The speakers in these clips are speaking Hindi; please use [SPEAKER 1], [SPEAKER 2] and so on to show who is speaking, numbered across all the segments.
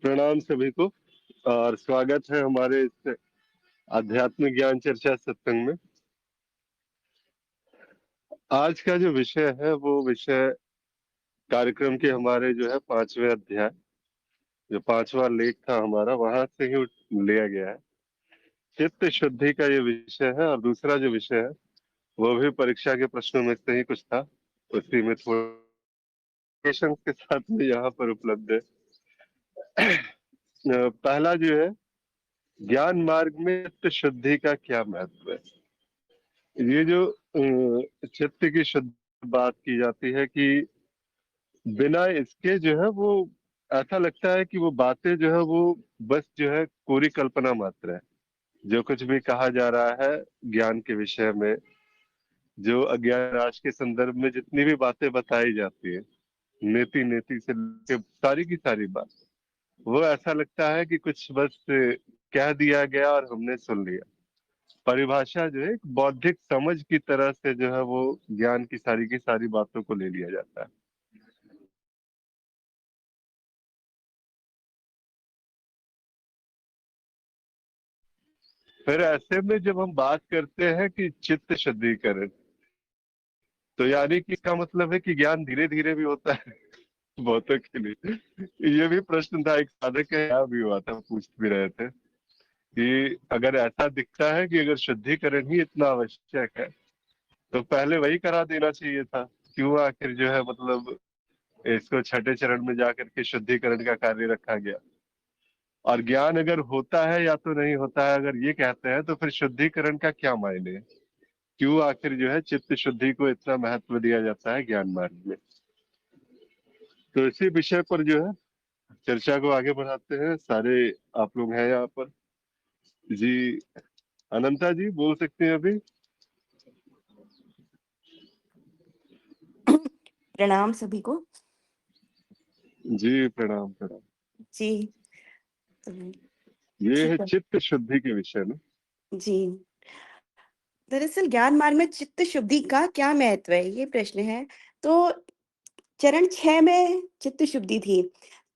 [SPEAKER 1] प्रणाम सभी को और स्वागत है हमारे इस आध्यात्मिक ज्ञान चर्चा सत्संग में। आज का जो विषय है वो विषय कार्यक्रम के हमारे जो है 5वें अध्याय, जो 5वां लेख था हमारा, वहां से ही लिया गया है। चित्त शुद्धि का ये विषय है और दूसरा जो विषय है वो भी परीक्षा के प्रश्नों में से ही कुछ था, उसी में थोड़ा क्वेश्चन के साथ में यहाँ पर उपलब्ध है। पहला जो है, ज्ञान मार्ग में चित्त शुद्धि का क्या महत्व है। ये जो चित्त की शुद्ध बात की जाती है कि बिना इसके जो है वो ऐसा लगता है कि वो बातें जो है वो बस जो है कोरी कल्पना मात्र है। जो कुछ भी कहा जा रहा है ज्ञान के विषय में, जो अज्ञान राज के संदर्भ में जितनी भी बातें बताई जाती है, नेति नेति से लेके सारी की सारी बात, वो ऐसा लगता है कि कुछ बस कह दिया गया और हमने सुन लिया। परिभाषा जो है एक बौद्धिक समझ की तरह से जो है वो ज्ञान की सारी बातों को ले लिया जाता है। फिर ऐसे में जब हम बात करते हैं कि चित्त शुद्धिकरण, तो यानी कि इसका मतलब है कि ज्ञान धीरे धीरे भी होता है बहुतों के लिए। ये भी प्रश्न था, एक साधक का यहाँ भी हुआ था, पूछ भी रहे थे कि अगर ऐसा दिखता है कि अगर शुद्धिकरण ही इतना आवश्यक है तो पहले वही करा देना चाहिए था। क्यों आखिर जो है मतलब इसको छठे चरण में जाकर के शुद्धिकरण का कार्य रखा गया। और ज्ञान अगर होता है या तो नहीं होता है, अगर ये कहते हैं तो फिर शुद्धिकरण का क्या मायने है। क्यों आखिर जो है चित्त शुद्धि को इतना महत्व दिया जाता है ज्ञान मार्ग में। तो इसी विषय पर जो है चर्चा को आगे बढ़ाते हैं। सारे आप लोग हैं यहाँ पर जी। अनंता जी बोल सकते हैं अभी।
[SPEAKER 2] प्रणाम सभी को।
[SPEAKER 1] जी प्रणाम प्रणाम।
[SPEAKER 2] जी।
[SPEAKER 1] ये है
[SPEAKER 2] ठीक है।
[SPEAKER 1] चित्त शुद्धि के विषय में।
[SPEAKER 2] जी, दरअसल ज्ञान मार्ग में चित्त शुद्धि का क्या महत्व है, ये प्रश्न है। तो चरण 6 में चित्त शुद्धि थी।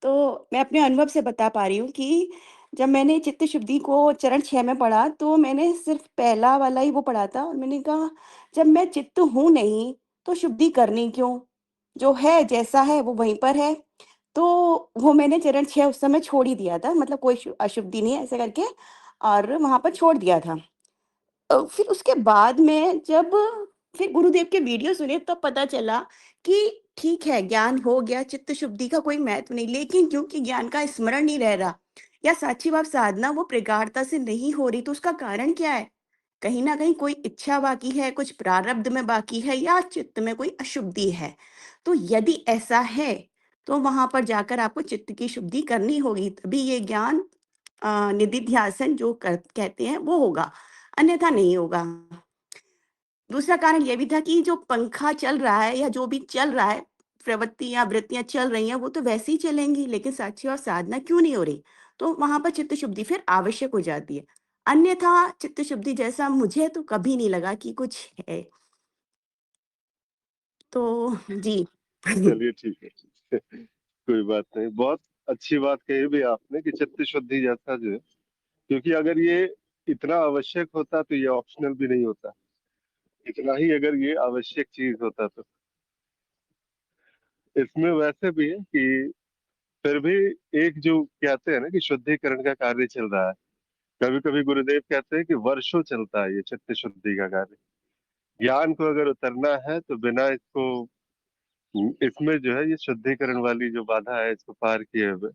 [SPEAKER 2] तो मैं अपने अनुभव से बता पा रही हूँ कि जब मैंने चित्त शुद्धि को चरण 6 में पढ़ा, तो मैंने सिर्फ पहला वाला ही वो पढ़ा था और मैंने कहा, जब मैं चित्त हूँ नहीं, तो शुद्धि करनी क्यों? जो है, जैसा है, वो वहीं पर है। तो वो मैंने चरण 6 उस समय छोड़ ही दिया था, मतलब कोई अशुद्धि नहीं है ऐसे करके, और वहाँ पर छोड़ दिया था। फिर उसके बाद में जब फिर गुरुदेव के वीडियो सुने, तब पता चला कि ठीक है, ज्ञान हो गया, चित्त शुद्धि का कोई महत्व नहीं, लेकिन क्योंकि ज्ञान का स्मरण नहीं रह रहा या साक्षी भाव साधना वो प्रगाढ़ता से नहीं हो रही, तो उसका कारण क्या है? कहीं न कहीं कोई इच्छा बाकी है, कुछ प्रारब्ध में बाकी है या चित्त में कोई अशुद्धि है। तो यदि ऐसा है, तो वहाँ पर जाकर आपको चित्त की शुद्धि करनी होगी, तभी ये ज्ञान निधिध्यासन जो कहते हैं वो होगा, अन्यथा नहीं होगा। दूसरा कारण ये भी था कि जो पंखा चल रहा है या जो भी चल रहा है, प्रवृत्ति या वृत्तियाँ चल रही हैं, वो तो वैसे ही चलेंगी, लेकिन साक्षी और साधना क्यों नहीं हो रही? तो वहाँ पर चित्त शुद्धि फिर आवश्यक हो जाती है। अन्यथा चित्त शुद्धि जैसा मुझे तो कभी नहीं लगा कि कुछ है। तो जी।
[SPEAKER 1] चलिए ठीक है कोई बात नहीं। बहुत अच्छी बात कही भी आपने कि चित्त शुद्धि जैसा जो है, क्योंकि अगर ये इतना आवश्यक होता तो ये ऑप्शनल भी नहीं होता। इतना ही अगर ये आवश्यक चीज होता तो इसमें वैसे भी है कि फिर भी एक जो कहते हैं ना कि शुद्धिकरण का कार्य चल रहा है। कभी कभी गुरुदेव कहते हैं कि वर्षों चलता है ये चित्त शुद्धि का कार्य। ज्ञान को अगर उतरना है तो बिना इसको, इसमें जो है ये शुद्धिकरण वाली जो बाधा है इसको पार किए हुए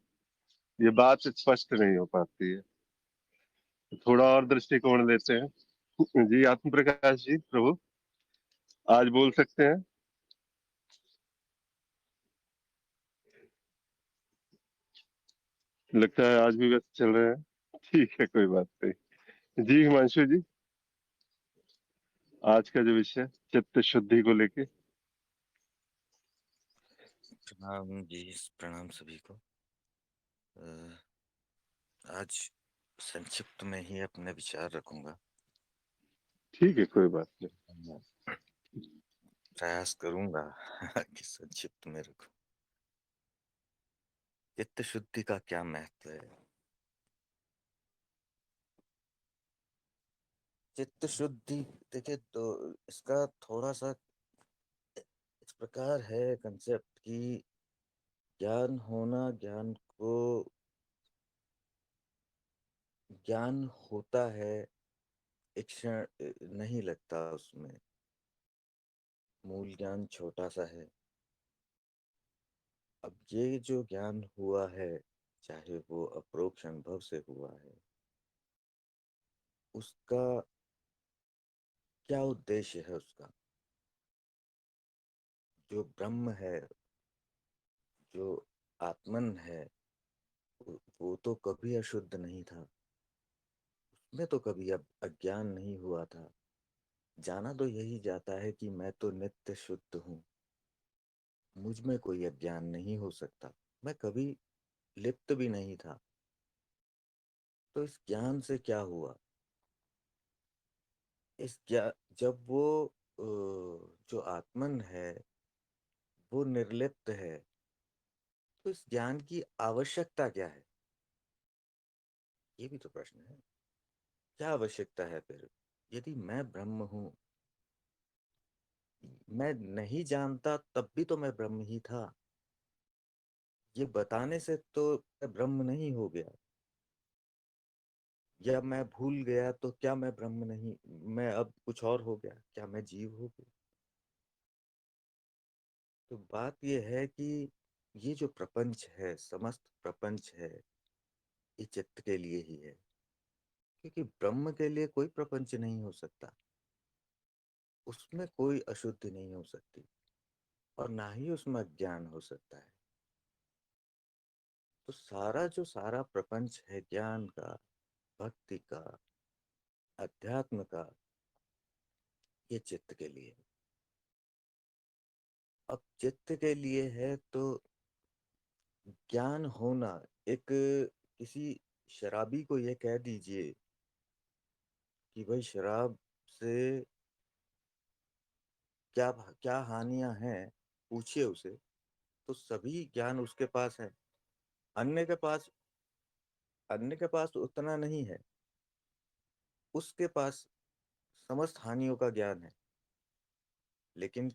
[SPEAKER 1] ये बात स्पष्ट नहीं हो पाती है। थोड़ा और दृष्टिकोण लेते हैं जी। आत्म प्रकाश जी प्रभु आज बोल सकते हैं। लगता है आज भी व्यस्त चल रहे हैं। ठीक है कोई बात नहीं। जी हिमांशु जी, आज का जो विषय चित्त शुद्धि को लेके।
[SPEAKER 3] प्रणाम जी। प्रणाम सभी को। आज संक्षिप्त में ही अपने विचार रखूंगा।
[SPEAKER 1] ठीक है कोई बात नहीं।
[SPEAKER 3] प्रयास करूंगा कि संक्षिप्त में रखूं। चित्त शुद्धि का क्या महत्व है? चित्त शुद्धि, देखिए तो इसका थोड़ा सा इस प्रकार है कंसेप्ट कि ज्ञान होना, ज्ञान होता है, एक क्षण नहीं लगता उसमें। मूल ज्ञान छोटा सा है। अब ये जो ज्ञान हुआ है, चाहे वो अप्रोक्ष अनुभव से हुआ है, उसका क्या उद्देश्य है? उसका जो ब्रह्म है, जो आत्मन है, वो तो कभी अशुद्ध नहीं था। उसमें तो कभी अब अज्ञान नहीं हुआ था। जाना तो यही जाता है कि मैं तो नित्य शुद्ध हूँ, मुझ में कोई अज्ञान नहीं हो सकता, मैं कभी लिप्त भी नहीं था। तो इस ज्ञान से क्या हुआ? इस ज्ञान, जब वो जो आत्मन है वो निर्लिप्त है, तो इस ज्ञान की आवश्यकता क्या है? ये भी तो प्रश्न है। क्या आवश्यकता है फिर? यदि मैं ब्रह्म हूं, मैं नहीं जानता तब भी तो मैं ब्रह्म ही था। ये बताने से तो मैं ब्रह्म नहीं हो गया। या मैं भूल गया तो क्या मैं ब्रह्म नहीं, मैं अब कुछ और हो गया? क्या मैं जीव हो गया? तो बात यह है कि ये जो प्रपंच है, समस्त प्रपंच है, ये चित्त के लिए ही है। क्योंकि ब्रह्म के लिए कोई प्रपंच नहीं हो सकता, उसमें कोई अशुद्धि नहीं हो सकती, और ना ही उसमें अज्ञान हो सकता है। तो सारा जो सारा प्रपंच है, ज्ञान का, भक्ति का, अध्यात्म का, ये चित्त के लिए है। अब चित्त के लिए है तो ज्ञान होना, एक किसी शराबी को ये कह दीजिए कि भाई शराब से क्या क्या हानियां हैं, पूछिए उसे, तो सभी ज्ञान उसके पास है। अन्य के पास अन्य के पास उतना नहीं है, उसके पास समस्त हानियों का ज्ञान है। लेकिन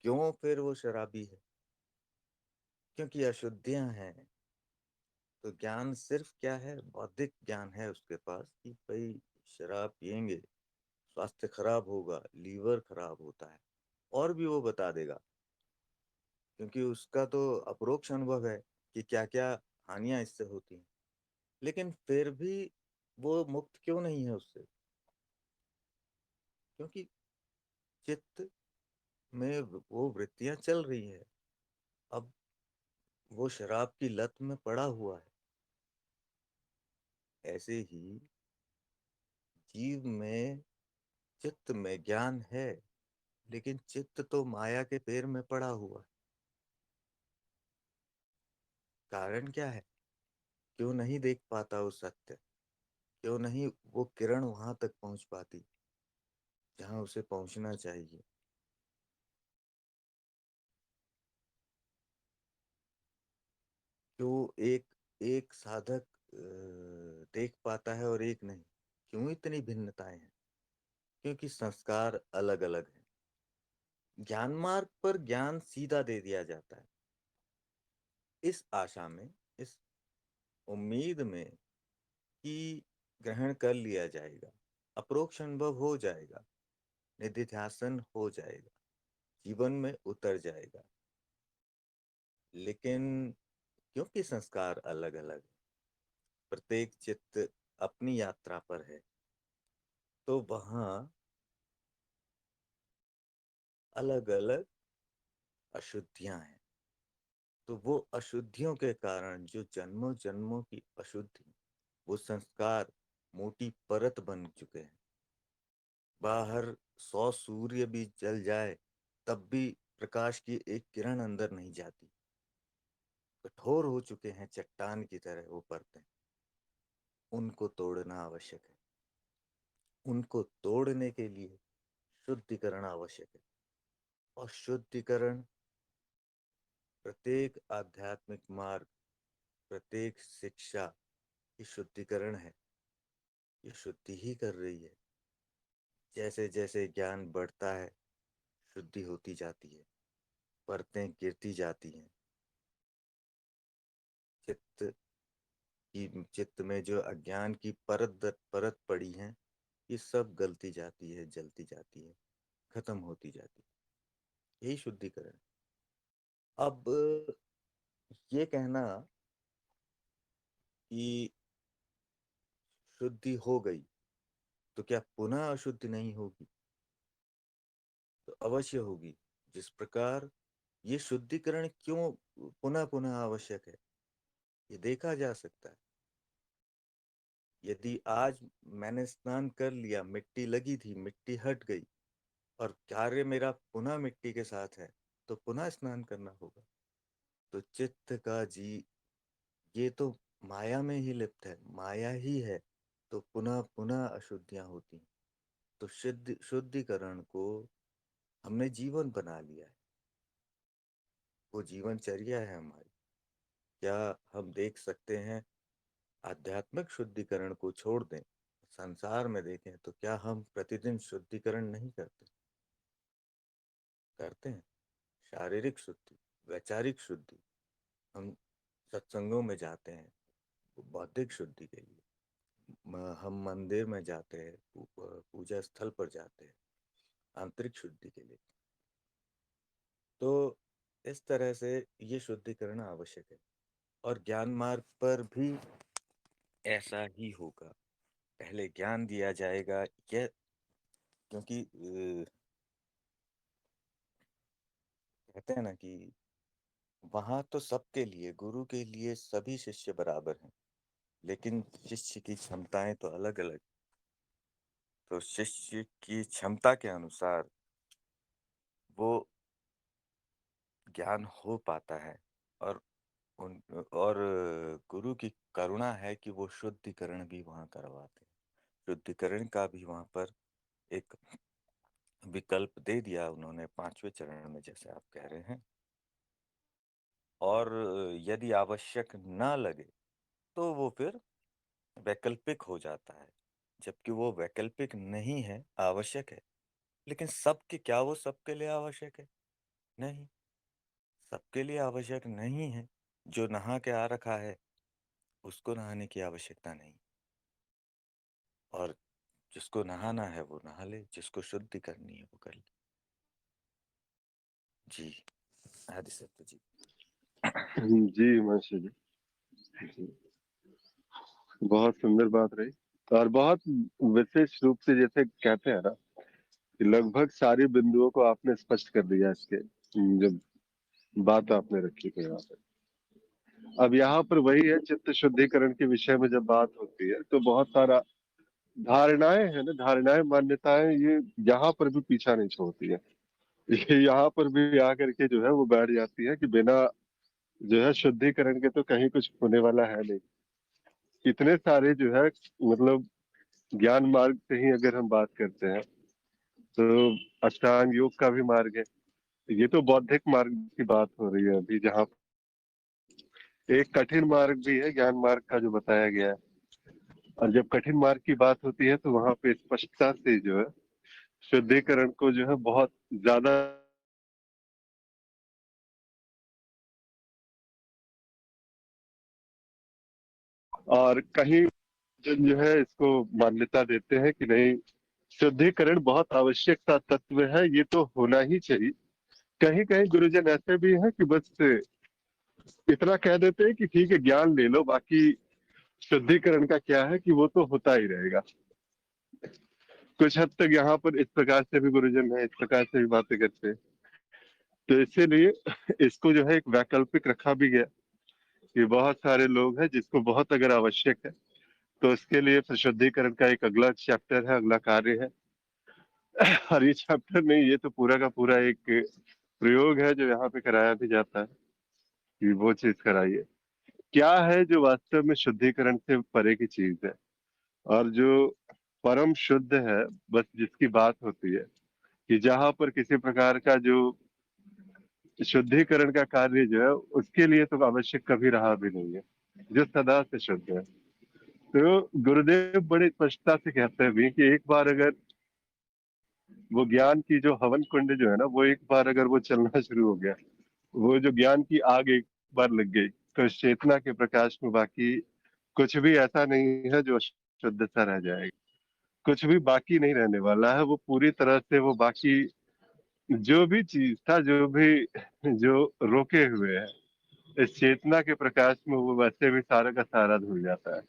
[SPEAKER 3] क्यों फिर वो शराबी है? क्योंकि अशुद्धियां हैं। तो ज्ञान सिर्फ क्या है? बौद्धिक ज्ञान है उसके पास कि भाई शराब पियेंगे स्वास्थ्य खराब होगा, लीवर खराब होता है, और भी वो बता देगा, क्योंकि उसका तो अप्रोक्ष अनुभव है कि क्या क्या हानियां इससे होती हैं। लेकिन फिर भी वो मुक्त क्यों नहीं है उससे? क्योंकि चित्त में वो वृत्तियां चल रही है। अब वो शराब की लत में पड़ा हुआ है। ऐसे ही जीव में, चित्त में ज्ञान है, लेकिन चित्त तो माया के पैर में पड़ा हुआ है। कारण क्या है? क्यों नहीं देख पाता वो सत्य? क्यों नहीं वो किरण वहां तक पहुंच पाती जहां उसे पहुंचना चाहिए? क्यों एक एक साधक देख पाता है और एक नहीं? क्यों इतनी भिन्नताएं हैं? क्योंकि संस्कार अलग अलग हैं। ज्ञान मार्ग पर ज्ञान सीधा दे दिया जाता है, इस आशा में, इस उम्मीद में कि ग्रहण कर लिया जाएगा, अप्रोक्ष अनुभव हो जाएगा, निधिध्यासन हो जाएगा, जीवन में उतर जाएगा। लेकिन क्योंकि संस्कार अलग अलग है, प्रत्येक चित्त अपनी यात्रा पर है, तो वहां अलग अलग अशुद्धियां हैं। तो वो अशुद्धियों के कारण जो जन्मों जन्मों की अशुद्धि, वो संस्कार मोटी परत बन चुके हैं। बाहर 100 सूर्य भी जल जाए तब भी प्रकाश की एक किरण अंदर नहीं जाती। कठोर हो चुके हैं चट्टान की तरह वो परतें। उनको तोड़ना आवश्यक है। उनको तोड़ने के लिए शुद्धिकरण आवश्यक है। और शुद्धिकरण प्रत्येक आध्यात्मिक मार्ग प्रत्येक शिक्षा की शुद्धिकरण है, ये शुद्धि ही कर रही है। जैसे जैसे ज्ञान बढ़ता है, शुद्धि होती जाती है, परतें गिरती जाती हैं। चित्त में जो अज्ञान की परत दर परत पड़ी है, ये सब गलती जाती है, जलती जाती है, खत्म होती जाती है। यही शुद्धिकरण। अब ये कहना कि शुद्धि हो गई तो क्या पुनः अशुद्धि नहीं होगी? तो अवश्य होगी। जिस प्रकार ये शुद्धिकरण क्यों पुनः पुनः आवश्यक है, ये देखा जा सकता है। यदि आज मैंने स्नान कर लिया, मिट्टी लगी थी, मिट्टी हट गई और कार्य मेरा पुनः मिट्टी के साथ है, तो पुनः स्नान करना होगा। तो चित्त का जी ये तो माया में ही लिप्त है, माया ही है, तो पुनः पुनः अशुद्धियां होती हैं। तो शुद्धिकरण को हमने जीवन बना लिया है, वो जीवनचर्या है हमारी। क्या हम देख सकते हैं आध्यात्मिक शुद्धिकरण को छोड़ दें, संसार में देखें तो क्या हम प्रतिदिन शुद्धिकरण नहीं करते? करते हैं। शारीरिक शुद्धि, वैचारिक शुद्धि, हम सत्संगों में जाते हैं बौद्धिक शुद्धि के लिए, हम मंदिर में जाते हैं, पूजा स्थल पर जाते हैं आंतरिक शुद्धि के लिए। तो इस तरह से ये शुद्धिकरण आवश्यक है और ज्ञान मार्ग पर भी ऐसा ही होगा। पहले ज्ञान दिया जाएगा, यह क्योंकि कहते हैं ना कि वहां तो सबके लिए, गुरु के लिए सभी शिष्य बराबर हैं, लेकिन शिष्य की क्षमताएं तो अलग अलग। तो शिष्य की क्षमता के अनुसार वो ज्ञान हो पाता है और उन और गुरु की करुणा है कि वो शुद्धिकरण भी वहां करवाते हैं। शुद्धिकरण का भी वहां पर एक विकल्प दे दिया उन्होंने 5वें चरण में, जैसे आप कह रहे हैं। और यदि आवश्यक ना लगे तो वो फिर वैकल्पिक हो जाता है, जबकि वो वैकल्पिक नहीं है, आवश्यक है। लेकिन सबके क्या वो सबके लिए आवश्यक है? नहीं, सबके लिए आवश्यक नहीं है। जो नहा के आ रखा है उसको नहाने की आवश्यकता नहीं, और जिसको नहाना है वो नहा ले, जिसको शुद्धि करनी है वो कर ले। जी, आदि सत्य जी।
[SPEAKER 1] जी माशा जी, जी। बहुत सुंदर बात रही और बहुत विशेष रूप से जैसे कहते हैं ना कि लगभग सारी बिंदुओं को आपने स्पष्ट कर दिया इसके, जब बात आपने रखी थी यहाँ पे। अब यहाँ पर वही है, चित्त शुद्धिकरण के विषय में जब बात होती है तो बहुत सारा धारणाएं है ना, धारणाएं मान्यताएं ये यहाँ पर भी पीछा नहीं छोड़ती है। ये यहाँ पर भी आकर के जो है वो बैठ जाती है कि बिना जो है शुद्धिकरण के तो कहीं कुछ होने वाला है नहीं। इतने सारे जो है मतलब ज्ञान मार्ग से ही अगर हम बात करते हैं तो अष्टांग योग का भी मार्ग है। ये तो बौद्धिक मार्ग की बात हो रही है अभी, जहाँ एक कठिन मार्ग भी है ज्ञान मार्ग का जो बताया गया है। और जब कठिन मार्ग की बात होती है तो वहां पे स्पष्टता से जो है शुद्धिकरण को जो है बहुत ज्यादा और कहीं जो है इसको मान्यता देते हैं कि नहीं, शुद्धिकरण बहुत आवश्यक सा तत्व है, ये तो होना ही चाहिए। कहीं कहीं गुरुजन ऐसे भी हैं कि बस इतना कह देते हैं कि ठीक है ज्ञान ले लो, बाकी शुद्धिकरण का क्या है कि वो तो होता ही रहेगा। कुछ हद तक यहाँ पर इस प्रकार से भी गुरुजन है, इस प्रकार से भी बातें करते हैं। तो इसीलिए इसको जो है एक वैकल्पिक रखा भी गया कि बहुत सारे लोग हैं जिसको बहुत अगर आवश्यक है तो इसके लिए फिर शुद्धिकरण का एक अगला चैप्टर है, अगला कार्य है। और ये चैप्टर नहीं, ये तो पूरा का पूरा एक प्रयोग है जो यहाँ पे कराया भी जाता है कि वो चीज कराइए। क्या है जो वास्तव में शुद्धिकरण से परे की चीज है और जो परम शुद्ध है, बस जिसकी बात होती है कि जहां पर किसी प्रकार का जो शुद्धिकरण का कार्य जो है उसके लिए तो आवश्यक कभी रहा भी नहीं है। जो सदा से शुद्ध है। तो गुरुदेव बड़े स्पष्टता से कहते हैं भी कि एक बार अगर वो ज्ञान की जो हवन कुंड जो है ना, वो एक बार अगर वो चलना शुरू हो गया, वो जो ज्ञान की आग एक बार लग गई, तो इस चेतना के प्रकाश में बाकी कुछ भी ऐसा नहीं है जो शुद्ध सा रह जाएगा। कुछ भी बाकी नहीं रहने वाला है। वो पूरी तरह से वो बाकी जो भी चीज था, जो रोके हुए है, इस चेतना के प्रकाश में वो वैसे भी सारा का सारा धुल जाता है।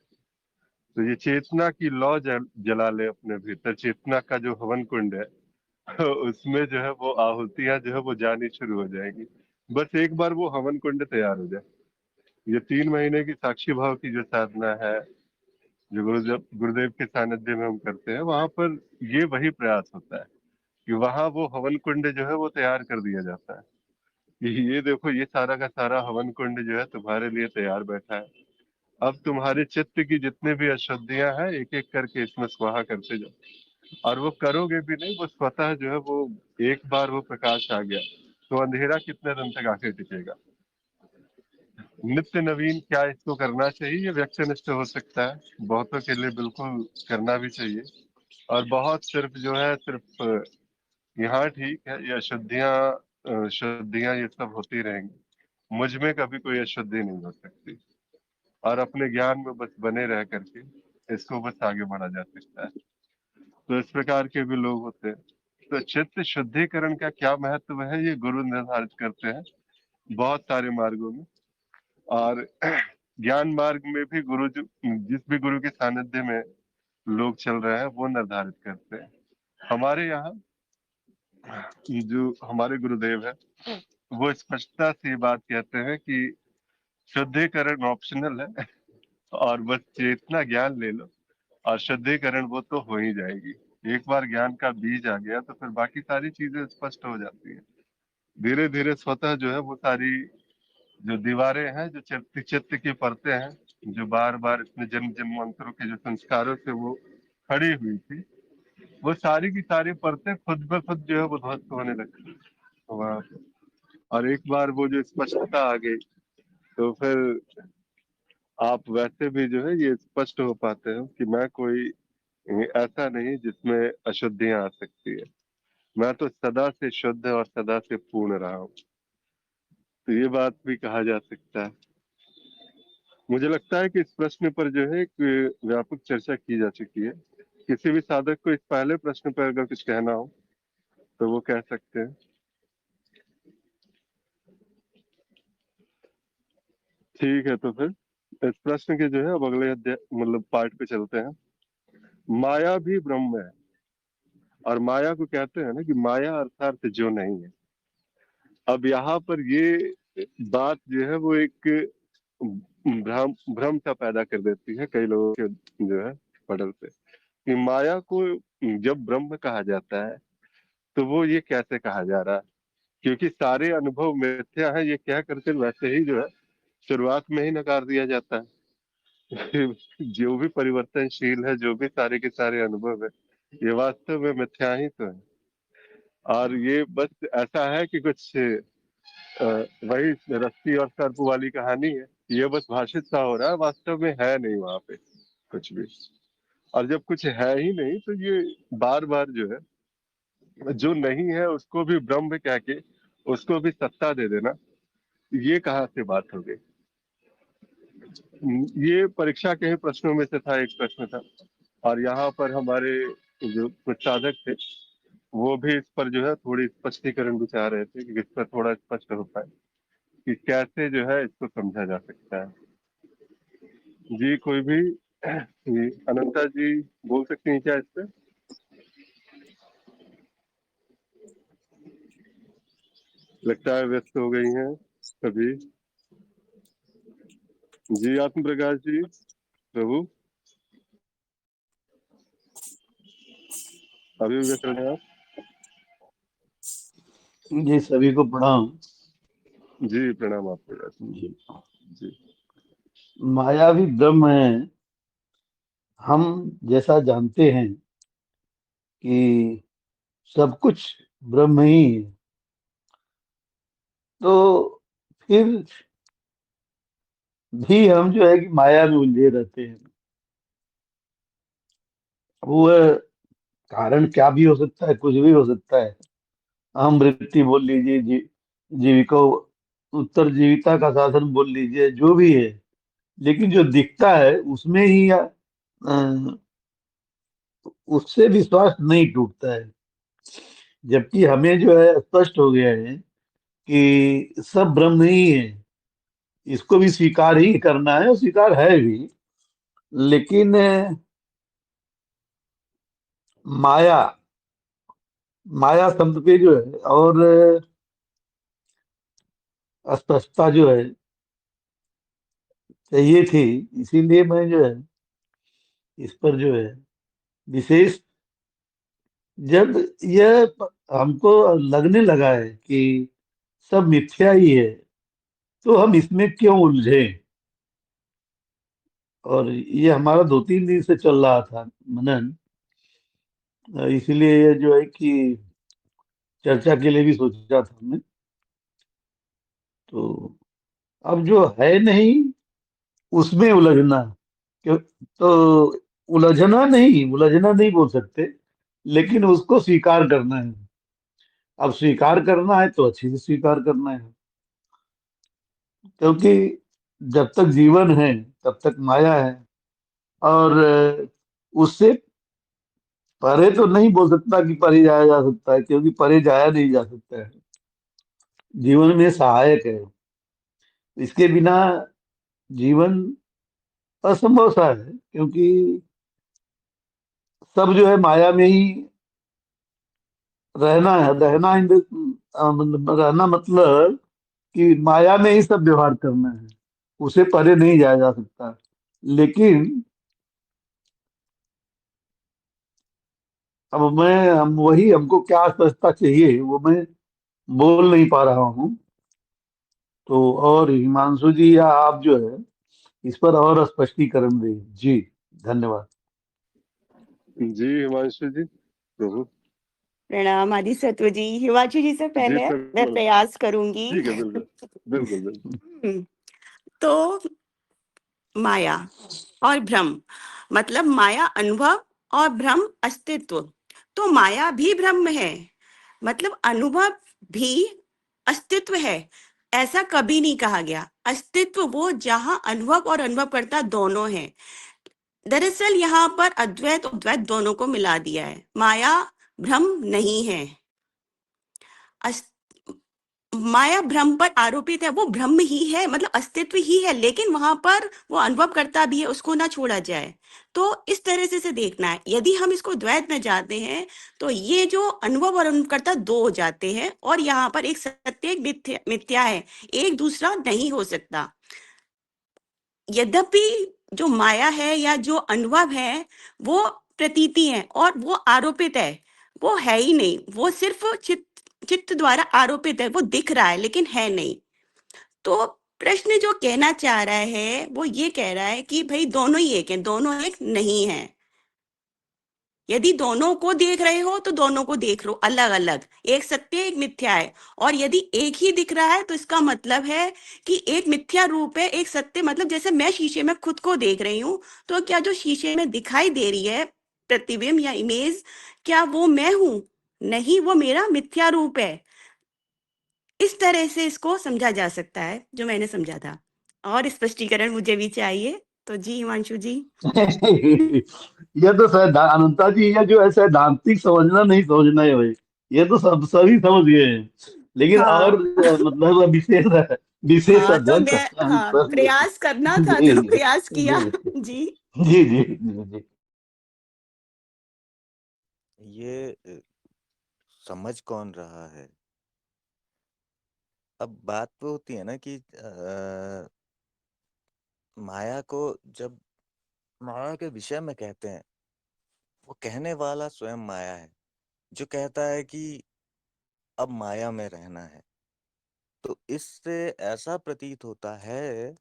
[SPEAKER 1] तो ये चेतना की लौ जला ले अपने भीतर, चेतना का जो हवन कुंड है, उसमें जो है वो आहुतियां जो है वो जानी शुरू हो जाएगी। बस एक बार वो हवन कुंड तैयार हो जाए। ये 3 महीने की साक्षी भाव की जो साधना है, जो गुरुदेव के सानिध्य में हम करते हैं, वहां पर ये वही प्रयास होता है कि वहां वो हवन कुंड जो है वो तैयार कर दिया जाता है कि ये देखो, ये सारा का सारा हवन कुंड जो है तुम्हारे लिए तैयार बैठा है। अब तुम्हारे चित्त की जितने भी अशुद्धियां हैं, एक एक करके इसमें स्वाहा करते जाओ। और वो करोगे भी नहीं, वो स्वतः जो है वो एक बार वो प्रकाश आ गया तो अंधेरा कितने दिन तक आके टिकेगा। नित्य नवीन क्या इसको करना चाहिए? ये व्यक्तिनिष्ठ हो सकता है, बहुतों के लिए बिल्कुल करना भी चाहिए। और बहुत सिर्फ जो है सिर्फ यहाँ ठीक है, ये अशुद्धियां शुद्धियां ये सब होती रहेंगी। मुझ में कभी कोई अशुद्धि नहीं हो सकती। और अपने ज्ञान में बस बने रह करके इसको बस आगे बढ़ा जा सकता है। तो इस प्रकार के भी लोग होते हैं। तो चित्त शुद्धिकरण का क्या महत्व है, ये गुरु निर्धारित करते हैं बहुत सारे मार्गों में। और ज्ञान मार्ग में भी गुरु जिस भी गुरु के सानिध्य में लोग चल रहे हैं, वो निर्धारित करते हैं। हमारे यहाँ जो हमारे गुरुदेव है, वो स्पष्टता से ये बात कहते हैं कि शुद्धिकरण ऑप्शनल है, और बस चेतना ज्ञान ले लो और शुद्धिकरण वो तो हो ही जाएगी। एक बार ज्ञान का बीज आ गया तो फिर बाकी सारी चीजें स्पष्ट हो जाती है। धीरे धीरे स्वतः जो है वो सारी जो दीवारें हैं, जो चित्त चित्त की परतें हैं, जो बार बार इसमें जन्म जन्मांतरों के जो संस्कारों से वो खड़ी हुई थी, वो सारी की सारी परतें खुद ब खुद जो है वो ध्वस्त होने लगती वहां पे। और एक बार वो जो स्पष्टता आ गई, तो फिर आप वैसे भी जो है ये स्पष्ट हो पाते हो कि मैं कोई ऐसा नहीं जिसमें अशुद्धियां आ सकती है। मैं तो सदा से शुद्ध और सदा से पूर्ण रहा हूँ। तो ये बात भी कहा जा सकता है। मुझे लगता है कि इस प्रश्न पर जो है एक व्यापक चर्चा की जा चुकी है। किसी भी साधक को इस पहले प्रश्न पर अगर कुछ कहना हो तो वो कह सकते हैं। ठीक है, तो फिर इस प्रश्न के जो है अब अगले अध्याय मतलब पार्ट पे चलते हैं। माया भी ब्रह्म है। और माया को कहते हैं ना कि माया अर्थात जो नहीं है। अब यहाँ पर ये बात जो है वो एक भ्रम भ्रम सा पैदा कर देती है कई लोगों के जो है पटल पे, कि माया को जब ब्रह्म कहा जाता है तो वो ये कैसे कहा जा रहा है, क्योंकि सारे अनुभव मिथ्या है ये कह करके वैसे ही जो है शुरुआत में ही नकार दिया जाता है। जो भी परिवर्तनशील है, जो भी सारे के सारे अनुभव है, ये वास्तव में मिथ्या ही तो है। और ये बस ऐसा है कि कुछ अ, वही रस्सी और सर्प वाली कहानी है। ये बस भाषित सा हो रहा है, वास्तव में है नहीं वहां पे कुछ भी। और जब कुछ है ही नहीं तो ये बार बार जो है जो नहीं है उसको भी ब्रह्म कह के उसको भी सत्ता दे देना, ये कहाँ से बात हो गई। ये परीक्षा के ही प्रश्नों में से था, एक प्रश्न था। और यहाँ पर हमारे जो कुछ साधक थे वो भी इस पर जो है थोड़ी स्पष्टीकरण भी चाह रहे थे कि इस पर थोड़ा स्पष्ट हो पाए कि कैसे जो है इसको समझा जा सकता है। जी कोई भी जी अनंता जी बोल सकती हैं क्या इस पे? लगता है व्यस्त हो गई हैं सभी। जी आत्म प्रकाश जी प्रभु, अभी भी व्यस्त हैं आप?
[SPEAKER 4] जी सभी को प्रणाम।
[SPEAKER 1] जी प्रणाम आपको
[SPEAKER 4] जी
[SPEAKER 1] जी।
[SPEAKER 4] माया भी ब्रह्म है। हम जैसा जानते हैं कि सब कुछ ब्रह्म ही है, तो फिर भी हम जो है कि माया में उलझे रहते हैं। वो कारण क्या भी हो सकता है, कुछ भी हो सकता है। हम वृत्ति बोल लीजिए, जीविका, उत्तरजीविता का साधन बोल लीजिए, जो भी है, लेकिन जो दिखता है उसमें ही उससे विश्वास नहीं टूटता है। जबकि हमें जो है स्पष्ट हो गया है कि सब ब्रह्म ही है, इसको भी स्वीकार ही करना है, और स्वीकार है भी। लेकिन माया माया शब्द पे जो है और अस्पष्टता जो है चाहिए थी, इसीलिए मैं जो है इस पर जो है विशेष, जब यह हमको लगने लगा है कि सब मिथ्या ही है, तो हम इसमें क्यों उलझे। और ये हमारा 2-3 दिन से चल रहा था मनन। इसीलिए ये जो है कि चर्चा के लिए भी सोचा था हमने। तो अब जो है नहीं उसमें उलझना, क्यों? तो उलझना नहीं बोल सकते, लेकिन उसको स्वीकार करना है। अब स्वीकार करना है तो अच्छे से स्वीकार करना है, क्योंकि जब तक जीवन है तब तक माया है। और उससे परे तो नहीं बोल सकता कि परे जाया जा सकता है, क्योंकि परे जाया नहीं जा सकता है। जीवन में सहायक है, इसके बिना जीवन असंभव सा है, क्योंकि सब जो है माया में ही रहना है। रहना मतलब कि माया में ही सब व्यवहार करना है, उसे परे नहीं जाया जा सकता। लेकिन अब हम वही, हमको क्या स्पष्टता चाहिए वो मैं बोल नहीं पा रहा हूँ। तो और हिमांशु जी या आप जो है इस पर और स्पष्टीकरण दें जी। धन्यवाद।
[SPEAKER 1] जी हिमांशु जी, प्रभु।
[SPEAKER 2] प्रणाम आदि सत्व जी। हिमांशु जी से
[SPEAKER 1] जी
[SPEAKER 2] पहले मैं
[SPEAKER 1] बिल्कुल,
[SPEAKER 2] प्रयास करूंगी।
[SPEAKER 1] ठीक है, बिल्कुल बिल्कुल बिल्कुल।
[SPEAKER 2] तो माया और भ्रम, मतलब माया अनुभव और भ्रम अस्तित्व। तो माया भी ब्रह्म है, मतलब अनुभव भी अस्तित्व है। ऐसा कभी नहीं कहा गया। अस्तित्व वो जहां अनुभव और अनुभवकर्ता दोनों हैं। दरअसल यहाँ पर अद्वैत और द्वैत दोनों को मिला दिया है। माया भ्रम नहीं है। माया भ्रम पर आरोपित है, वो ब्रह्म ही है, मतलब अस्तित्व ही है, लेकिन वहां पर वो अनुभव करता भी है, उसको ना छोड़ा जाए। तो इस तरह से इसे देखना है। यदि हम इसको द्वैत में जाते हैं तो ये जो अनुभव और अनुभवकर्ता दो हो जाते हैं, और यहाँ पर एक सत्य एक मिथ्या है, एक दूसरा नहीं हो सकता। यद्यपि जो माया है या जो अनुभव है वो प्रतीति है और वो आरोपित है, वो है ही नहीं, वो सिर्फ चित्त द्वारा आरोपित है, वो दिख रहा है लेकिन है नहीं। तो प्रश्न जो कहना चाह रहा है वो ये कह रहा है कि भाई दोनों ही एक हैं, दोनों एक नहीं है। यदि दोनों को देख रहे हो तो दोनों को देख लो अलग अलग, एक सत्य एक मिथ्या है। और यदि एक ही दिख रहा है तो इसका मतलब है कि एक मिथ्या रूप है, एक सत्य, मतलब जैसे मैं शीशे में खुद को देख रही हूँ, तो क्या जो शीशे में दिखाई दे रही है प्रतिबिंब या इमेज, क्या वो मैं हूं? नहीं, वो मेरा मिथ्या रूप है। इस तरह से इसको समझा जा सकता है जो मैंने समझा था। और स्पष्टीकरण मुझे भी चाहिए, तो जी हिमांशु जी।
[SPEAKER 4] यह तो अनंता जी, यह जो है सैद्धांतिक समझना नहीं समझना है भाई, ये तो सब सभी समझ गए हैं। लेकिन और
[SPEAKER 2] हाँ।
[SPEAKER 4] मतलब विशेष
[SPEAKER 2] हाँ तो
[SPEAKER 4] अध्ययन
[SPEAKER 2] मैं,
[SPEAKER 4] करना है इस
[SPEAKER 2] हाँ,
[SPEAKER 4] पर।
[SPEAKER 2] प्रयास करना था
[SPEAKER 4] जी
[SPEAKER 2] तो
[SPEAKER 4] जी
[SPEAKER 2] प्रयास किया।
[SPEAKER 4] जी
[SPEAKER 2] जी।
[SPEAKER 4] जी जी जी जी।
[SPEAKER 3] ये समझ कौन रहा है? अब बात तो होती है ना कि माया को जब माया के विषय में कहते हैं, वो कहने वाला स्वयं माया है, जो कहता है कि अब माया में रहना है। तो इससे ऐसा प्रतीत होता है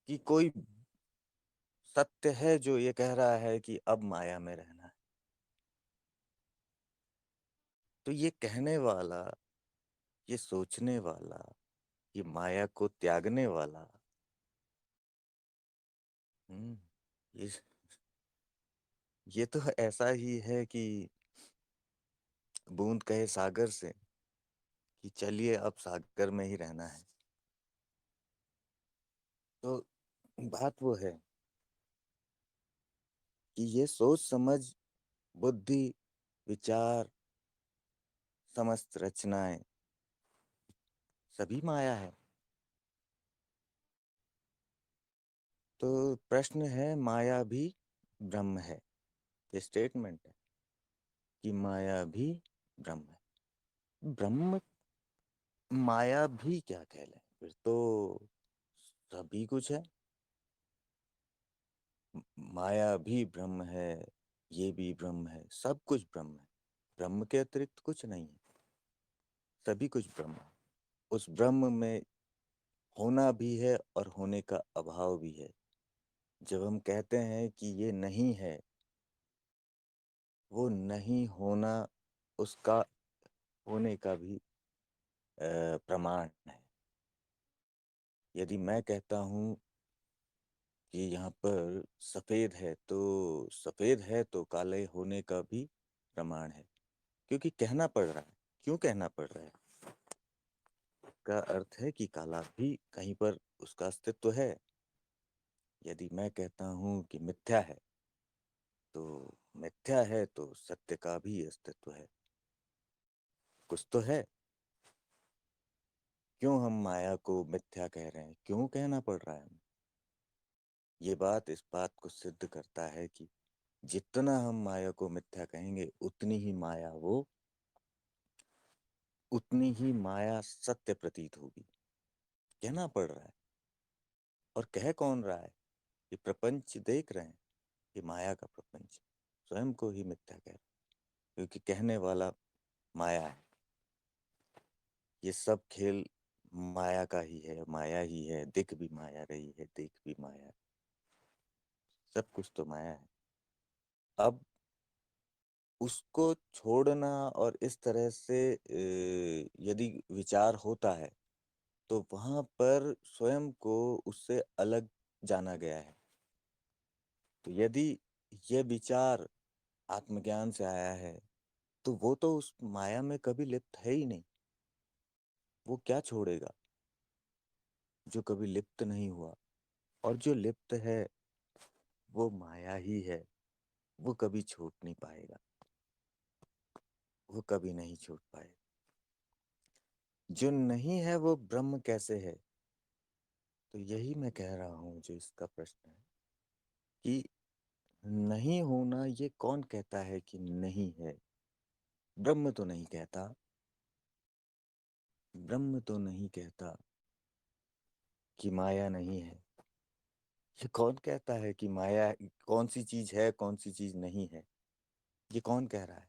[SPEAKER 3] कि कोई सत्य है जो ये कह रहा है कि अब माया में रहना है। तो ये कहने वाला, ये सोचने वाला, ये माया को त्यागने वाला हम्म, ये ये तो ऐसा ही है कि बूंद कहे सागर से कि चलिए अब सागर में ही रहना है। तो बात वो है कि ये सोच समझ, बुद्धि, विचार, समस्त रचनाएं सभी माया है। तो प्रश्न है, माया भी ब्रह्म है? ये स्टेटमेंट है कि माया भी ब्रह्म है। ब्रह्म माया भी क्या कहलाए? फिर तो सभी कुछ है। माया भी ब्रह्म है, ये भी ब्रह्म है, सब कुछ ब्रह्म है। ब्रह्म के अतिरिक्त कुछ नहीं है, सभी कुछ ब्रह्म है। उस ब्रह्म में होना भी है और होने का अभाव भी है। जब हम कहते हैं कि ये नहीं है, वो नहीं होना उसका होने का भी प्रमाण है। यदि मैं कहता हूं कि यहाँ पर सफेद है, तो सफेद है तो काले होने का भी प्रमाण है, क्योंकि कहना पड़ रहा है। क्यों कहना पड़ रहा है? का अर्थ है कि काला भी कहीं पर उसका अस्तित्व है। यदि मैं कहता हूं कि मिथ्या है, तो मिथ्या है तो सत्य का भी अस्तित्व है। कुछ तो है। क्यों हम माया को मिथ्या कह रहे हैं? क्यों कहना पड़ रहा है? ये बात इस बात को सिद्ध करता है कि जितना हम माया को मिथ्या कहेंगे, उतनी ही माया सत्य प्रतीत होगी। कहना पड़ रहा है। और कह कौन रहा है? ये प्रपंच देख रहे हैं, ये माया का प्रपंच स्वयं को ही मिथ्या कह रहा है, क्योंकि कहने वाला माया है। ये सब खेल माया का ही है, माया ही है। दिख भी माया रही है, देख भी माया है, सब कुछ तो माया है। अब उसको छोड़ना और इस तरह से यदि विचार होता है, तो वहां पर स्वयं को उससे अलग जाना गया है। तो यदि यह विचार आत्मज्ञान से आया है, तो वो तो उस माया में कभी लिप्त है ही नहीं। वो क्या छोड़ेगा जो कभी लिप्त नहीं हुआ? और जो लिप्त है वो माया ही है, वो कभी छूट नहीं पाएगा, वो कभी नहीं छूट पाएगा। जो नहीं है वो ब्रह्म कैसे है? तो यही मैं कह रहा हूं, जो इसका प्रश्न है कि नहीं होना, ये कौन कहता है कि नहीं है? ब्रह्म तो नहीं कहता। ब्रह्म तो नहीं कहता कि माया नहीं है। ये कौन कहता है कि माया कौन सी चीज है, कौन सी चीज नहीं है? ये कौन कह रहा है?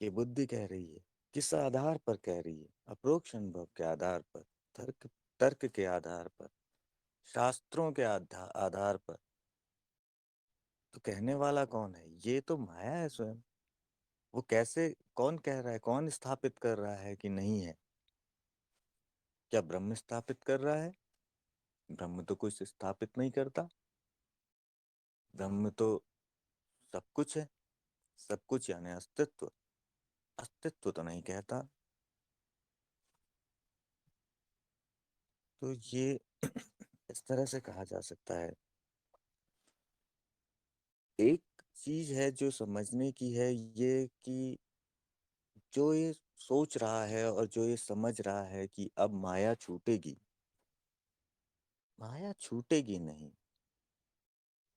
[SPEAKER 3] ये बुद्धि कह रही है। किस आधार पर कह रही है? अप्रोक्ष अनुभव के आधार पर, तर्क तर्क के आधार पर, शास्त्रों के आधार पर। तो कहने वाला कौन है? ये तो माया है स्वयं। वो कैसे, कौन कह रहा है, कौन स्थापित कर रहा है कि नहीं है? क्या ब्रह्म स्थापित कर रहा है? ब्रह्म तो कुछ स्थापित नहीं करता। ब्रह्म तो सब कुछ है। सब कुछ यानी अस्तित्व। अस्तित्व तो नहीं कहता। तो ये इस तरह से कहा जा सकता है। एक चीज है जो समझने की है, ये कि जो ये सोच रहा है और जो ये समझ रहा है कि अब माया छूटेगी, माया छूटेगी नहीं।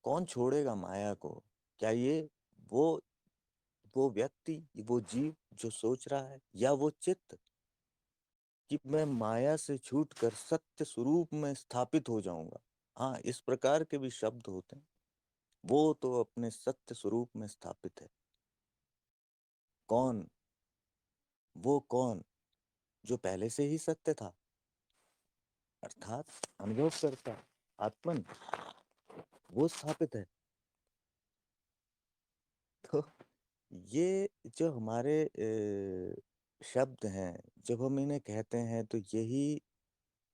[SPEAKER 3] कौन छोड़ेगा माया को? क्या ये वो वो व्यक्ति, वो जीव जो सोच रहा है, या वो चित्त कि मैं माया से छूटकर सत्य स्वरूप में स्थापित हो जाऊंगा? हाँ, इस प्रकार के भी शब्द होते हैं। वो तो अपने सत्य स्वरूप में स्थापित है। कौन? वो कौन जो पहले से ही सत्य था, अर्थात अनुभव करता आत्मन, वो स्थापित है। तो ये जो हमारे शब्द हैं, जब हम इन्हें कहते हैं, तो यही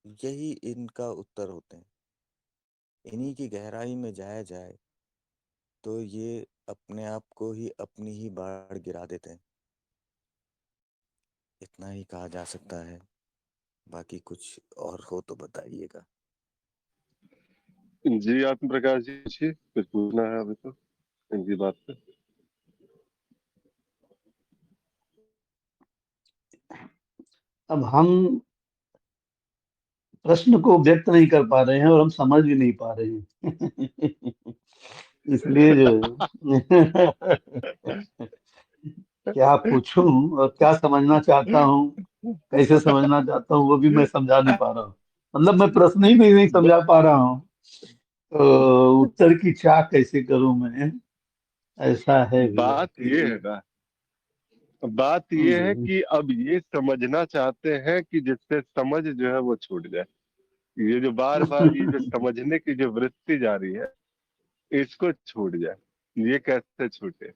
[SPEAKER 3] यही इनका उत्तर होते हैं। इन्हीं की गहराई में जाया जाए तो ये अपने आप को ही अपनी ही बाढ़ गिरा देते हैं। इतना ही कहा जा सकता है, बाकी कुछ और हो तो बताइएगा।
[SPEAKER 1] जी आत्म प्रकाश जी, पूछिए, कुछ पूछना है अभी तो इनकी बात पे।
[SPEAKER 4] अब हम प्रश्न को व्यक्त नहीं कर पा रहे हैं और हम समझ भी नहीं पा रहे हैं। इसलिए जो क्या पूछूं और क्या समझना चाहता हूँ, कैसे समझना चाहता हूँ, वो भी मैं समझा नहीं पा रहा हूँ। मतलब मैं प्रश्न ही नहीं समझा पा रहा हूँ, तो उत्तर की चाह कैसे करूं मैं, ऐसा है भैया
[SPEAKER 1] बात ये है
[SPEAKER 4] कि
[SPEAKER 1] ना, बात ये है कि अब ये समझना चाहते हैं कि जिससे समझ जो है वो छूट जाए। ये जो बार बार ये जो समझने की जो वृत्ति जा रही है, इसको छूट जाए। ये कैसे छूटे?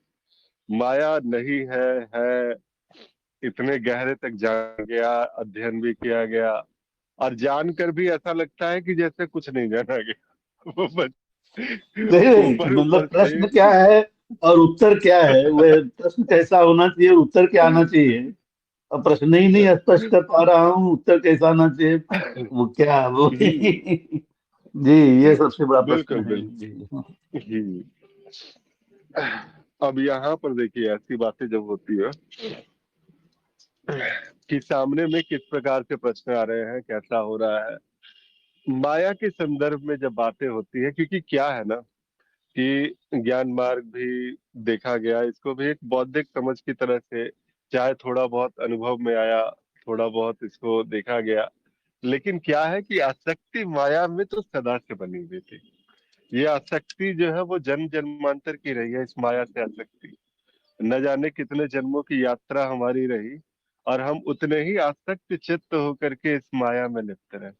[SPEAKER 1] माया नहीं है, इतने गहरे तक जान गया, अध्ययन भी किया गया, और जानकर भी ऐसा लगता है कि जैसे कुछ नहीं जाना गया। वो बस
[SPEAKER 4] नहीं,
[SPEAKER 1] ऊपर
[SPEAKER 4] मतलब
[SPEAKER 1] ऊपर से।
[SPEAKER 4] प्रश्न क्या है और उत्तर क्या है, वह प्रश्न कैसा होना चाहिए, उत्तर क्या आना चाहिए। अब प्रश्न ही नहीं स्पष्ट कर पा रहा हूँ, उत्तर कैसा आना चाहिए, वो क्या वो जी, ये सबसे बड़ा प्रश्न
[SPEAKER 1] बिल्कुल
[SPEAKER 4] है
[SPEAKER 1] बिल्कुल।
[SPEAKER 4] जी।
[SPEAKER 1] अब यहाँ पर देखिए, ऐसी बातें जब होती है कि सामने में किस प्रकार से प्रश्न आ रहे हैं, कैसा हो रहा है, माया के संदर्भ में जब बातें होती है, क्योंकि क्या है ना कि ज्ञान मार्ग भी देखा गया, इसको भी एक बौद्धिक समझ की तरह से, चाहे थोड़ा बहुत अनुभव में आया, थोड़ा बहुत इसको देखा गया, लेकिन क्या है कि आसक्ति माया में तो सदा से बनी हुई थी। ये आसक्ति जो है वो जन्म जन्मांतर की रही है, इस माया से आसक्ति। न जाने कितने जन्मों की यात्रा हमारी रही, और हम उतने ही आसक्त चित्त होकर के इस माया में लिप्त रहे।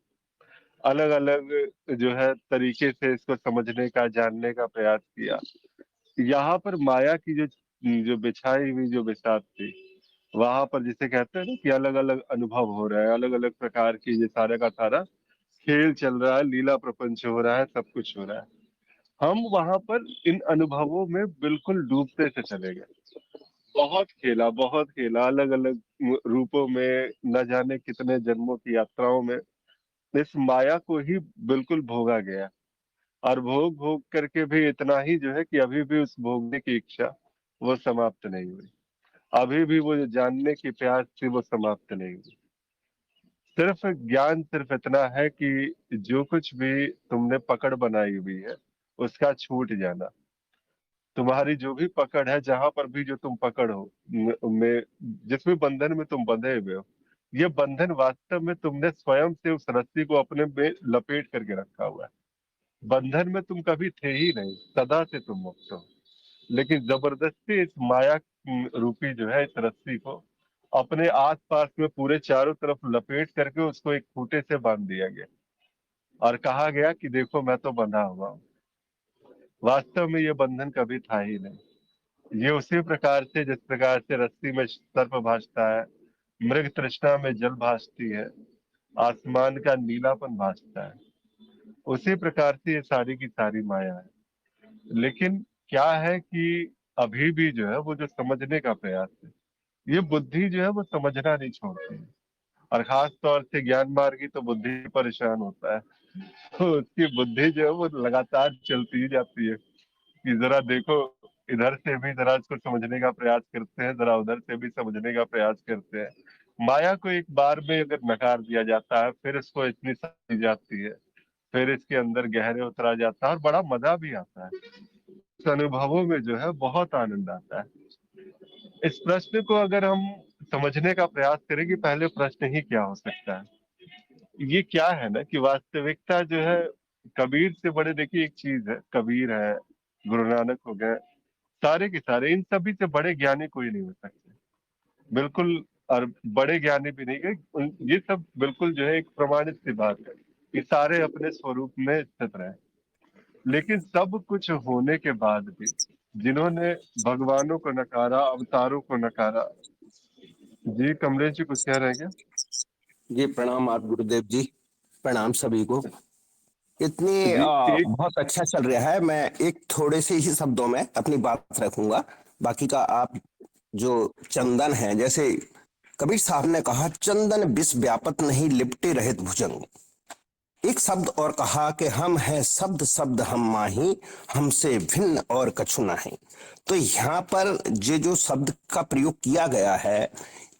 [SPEAKER 1] अलग अलग जो है तरीके से इसको समझने का, जानने का प्रयास किया। यहाँ पर माया की जो जो बिछाई हुई जो बिसात थी, वहां पर जिसे कहते हैं ना कि अलग अलग अनुभव हो रहा है, अलग अलग प्रकार की ये सारा का सारा खेल चल रहा है, लीला प्रपंच हो रहा है, सब कुछ हो रहा है। हम वहां पर इन अनुभवों में बिल्कुल डूबते से चले गए। बहुत खेला, अलग अलग रूपों में, न जाने कितने जन्मों की यात्राओं में इस माया को ही बिल्कुल भोगा गया। और भोग भोग करके भी इतना ही जो है कि अभी भी उस भोगने की इच्छा वो समाप्त नहीं हुई। अभी भी वो जो जानने की प्यास थी वो समाप्त नहीं हुई। सिर्फ ज्ञान सिर्फ इतना है कि जो कुछ भी तुमने पकड़ बनाई हुई है उसका छूट जाना। तुम्हारी जो भी पकड़ है, जहां पर भी जो तुम पकड़ हो में, जिस भी बंधन में तुम बंधे हुए हो, ये बंधन वास्तव में तुमने स्वयं से उस रस्सी को अपने में लपेट करके रखा हुआ है। बंधन में तुम कभी थे ही नहीं, सदा से तुम मुक्त हो। लेकिन जबरदस्ती इस माया रूपी जो है इस रस्सी को अपने आस पास में पूरे चारों तरफ लपेट करके उसको एक खूंटे से बांध दिया गया, और कहा गया कि देखो मैं तो बंधा हुआ हूँ। वास्तव में ये बंधन कभी था ही नहीं। ये उसी प्रकार से, जिस प्रकार से रस्सी में सर्प भासता है, मृग तृष्णा में जल भासती है, आसमान का नीलापन भासता है, उसी प्रकार से ये सारी की सारी माया है। लेकिन क्या है कि अभी भी जो है वो जो समझने का प्रयास है, ये बुद्धि जो है वो समझना नहीं छोड़ती है। और खास तौर से ज्ञान मार्गी तो बुद्धि परेशान होता है, तो उसकी बुद्धि जो है वो लगातार चलती ही जाती है कि जरा देखो, इधर से भी जरा इसको समझने का प्रयास करते हैं, जरा उधर से भी समझने का प्रयास करते हैं। माया को एक बार में अगर नकार दिया जाता है, फिर इसको इतनी समझी जाती है, फिर इसके अंदर गहरे उतरा जाता है, और बड़ा मजा भी आता है। इस अनुभवों में जो है बहुत आनंद आता है। इस प्रश्न को अगर हम समझने का प्रयास करें कि पहले प्रश्न ही क्या हो सकता है, ये क्या है ना कि वास्तविकता जो है, कबीर से बड़े, देखिए एक चीज है, कबीर है, गुरु नानक हो गए, सारे के सारे, इन सभी से बड़े ज्ञानी कोई नहीं हो सकते, बिल्कुल। और बड़े ज्ञानी भी नहीं है, ये सब बिल्कुल जो है एक प्रमाणित सी बात है कि सारे अपने स्वरूप में स्थित रहे। लेकिन सब कुछ होने के बाद भी जिन्होंने भगवानों को नकारा, अवतारों को नकारा। जी कमलेश जी, कुछ कह रहे हैं क्या?
[SPEAKER 5] जी प्रणाम आप गुरुदेव जी, प्रणाम सभी को। इतनी
[SPEAKER 1] जी एक
[SPEAKER 5] बहुत अच्छा चल रहा है। मैं एक थोड़े से ही शब्दों में अपनी बात रखूंगा, बाकी का आप जो चंदन है, जैसे कबीर साहब ने कहा, चंदन विष व्यापत नहीं लिपटे रहित भुजंग। एक शब्द और कहा कि हम हैं शब्द शब्द हम माही, हमसे भिन्न और कछु नहीं। तो यहाँ पर ये जो शब्द का प्रयोग किया गया है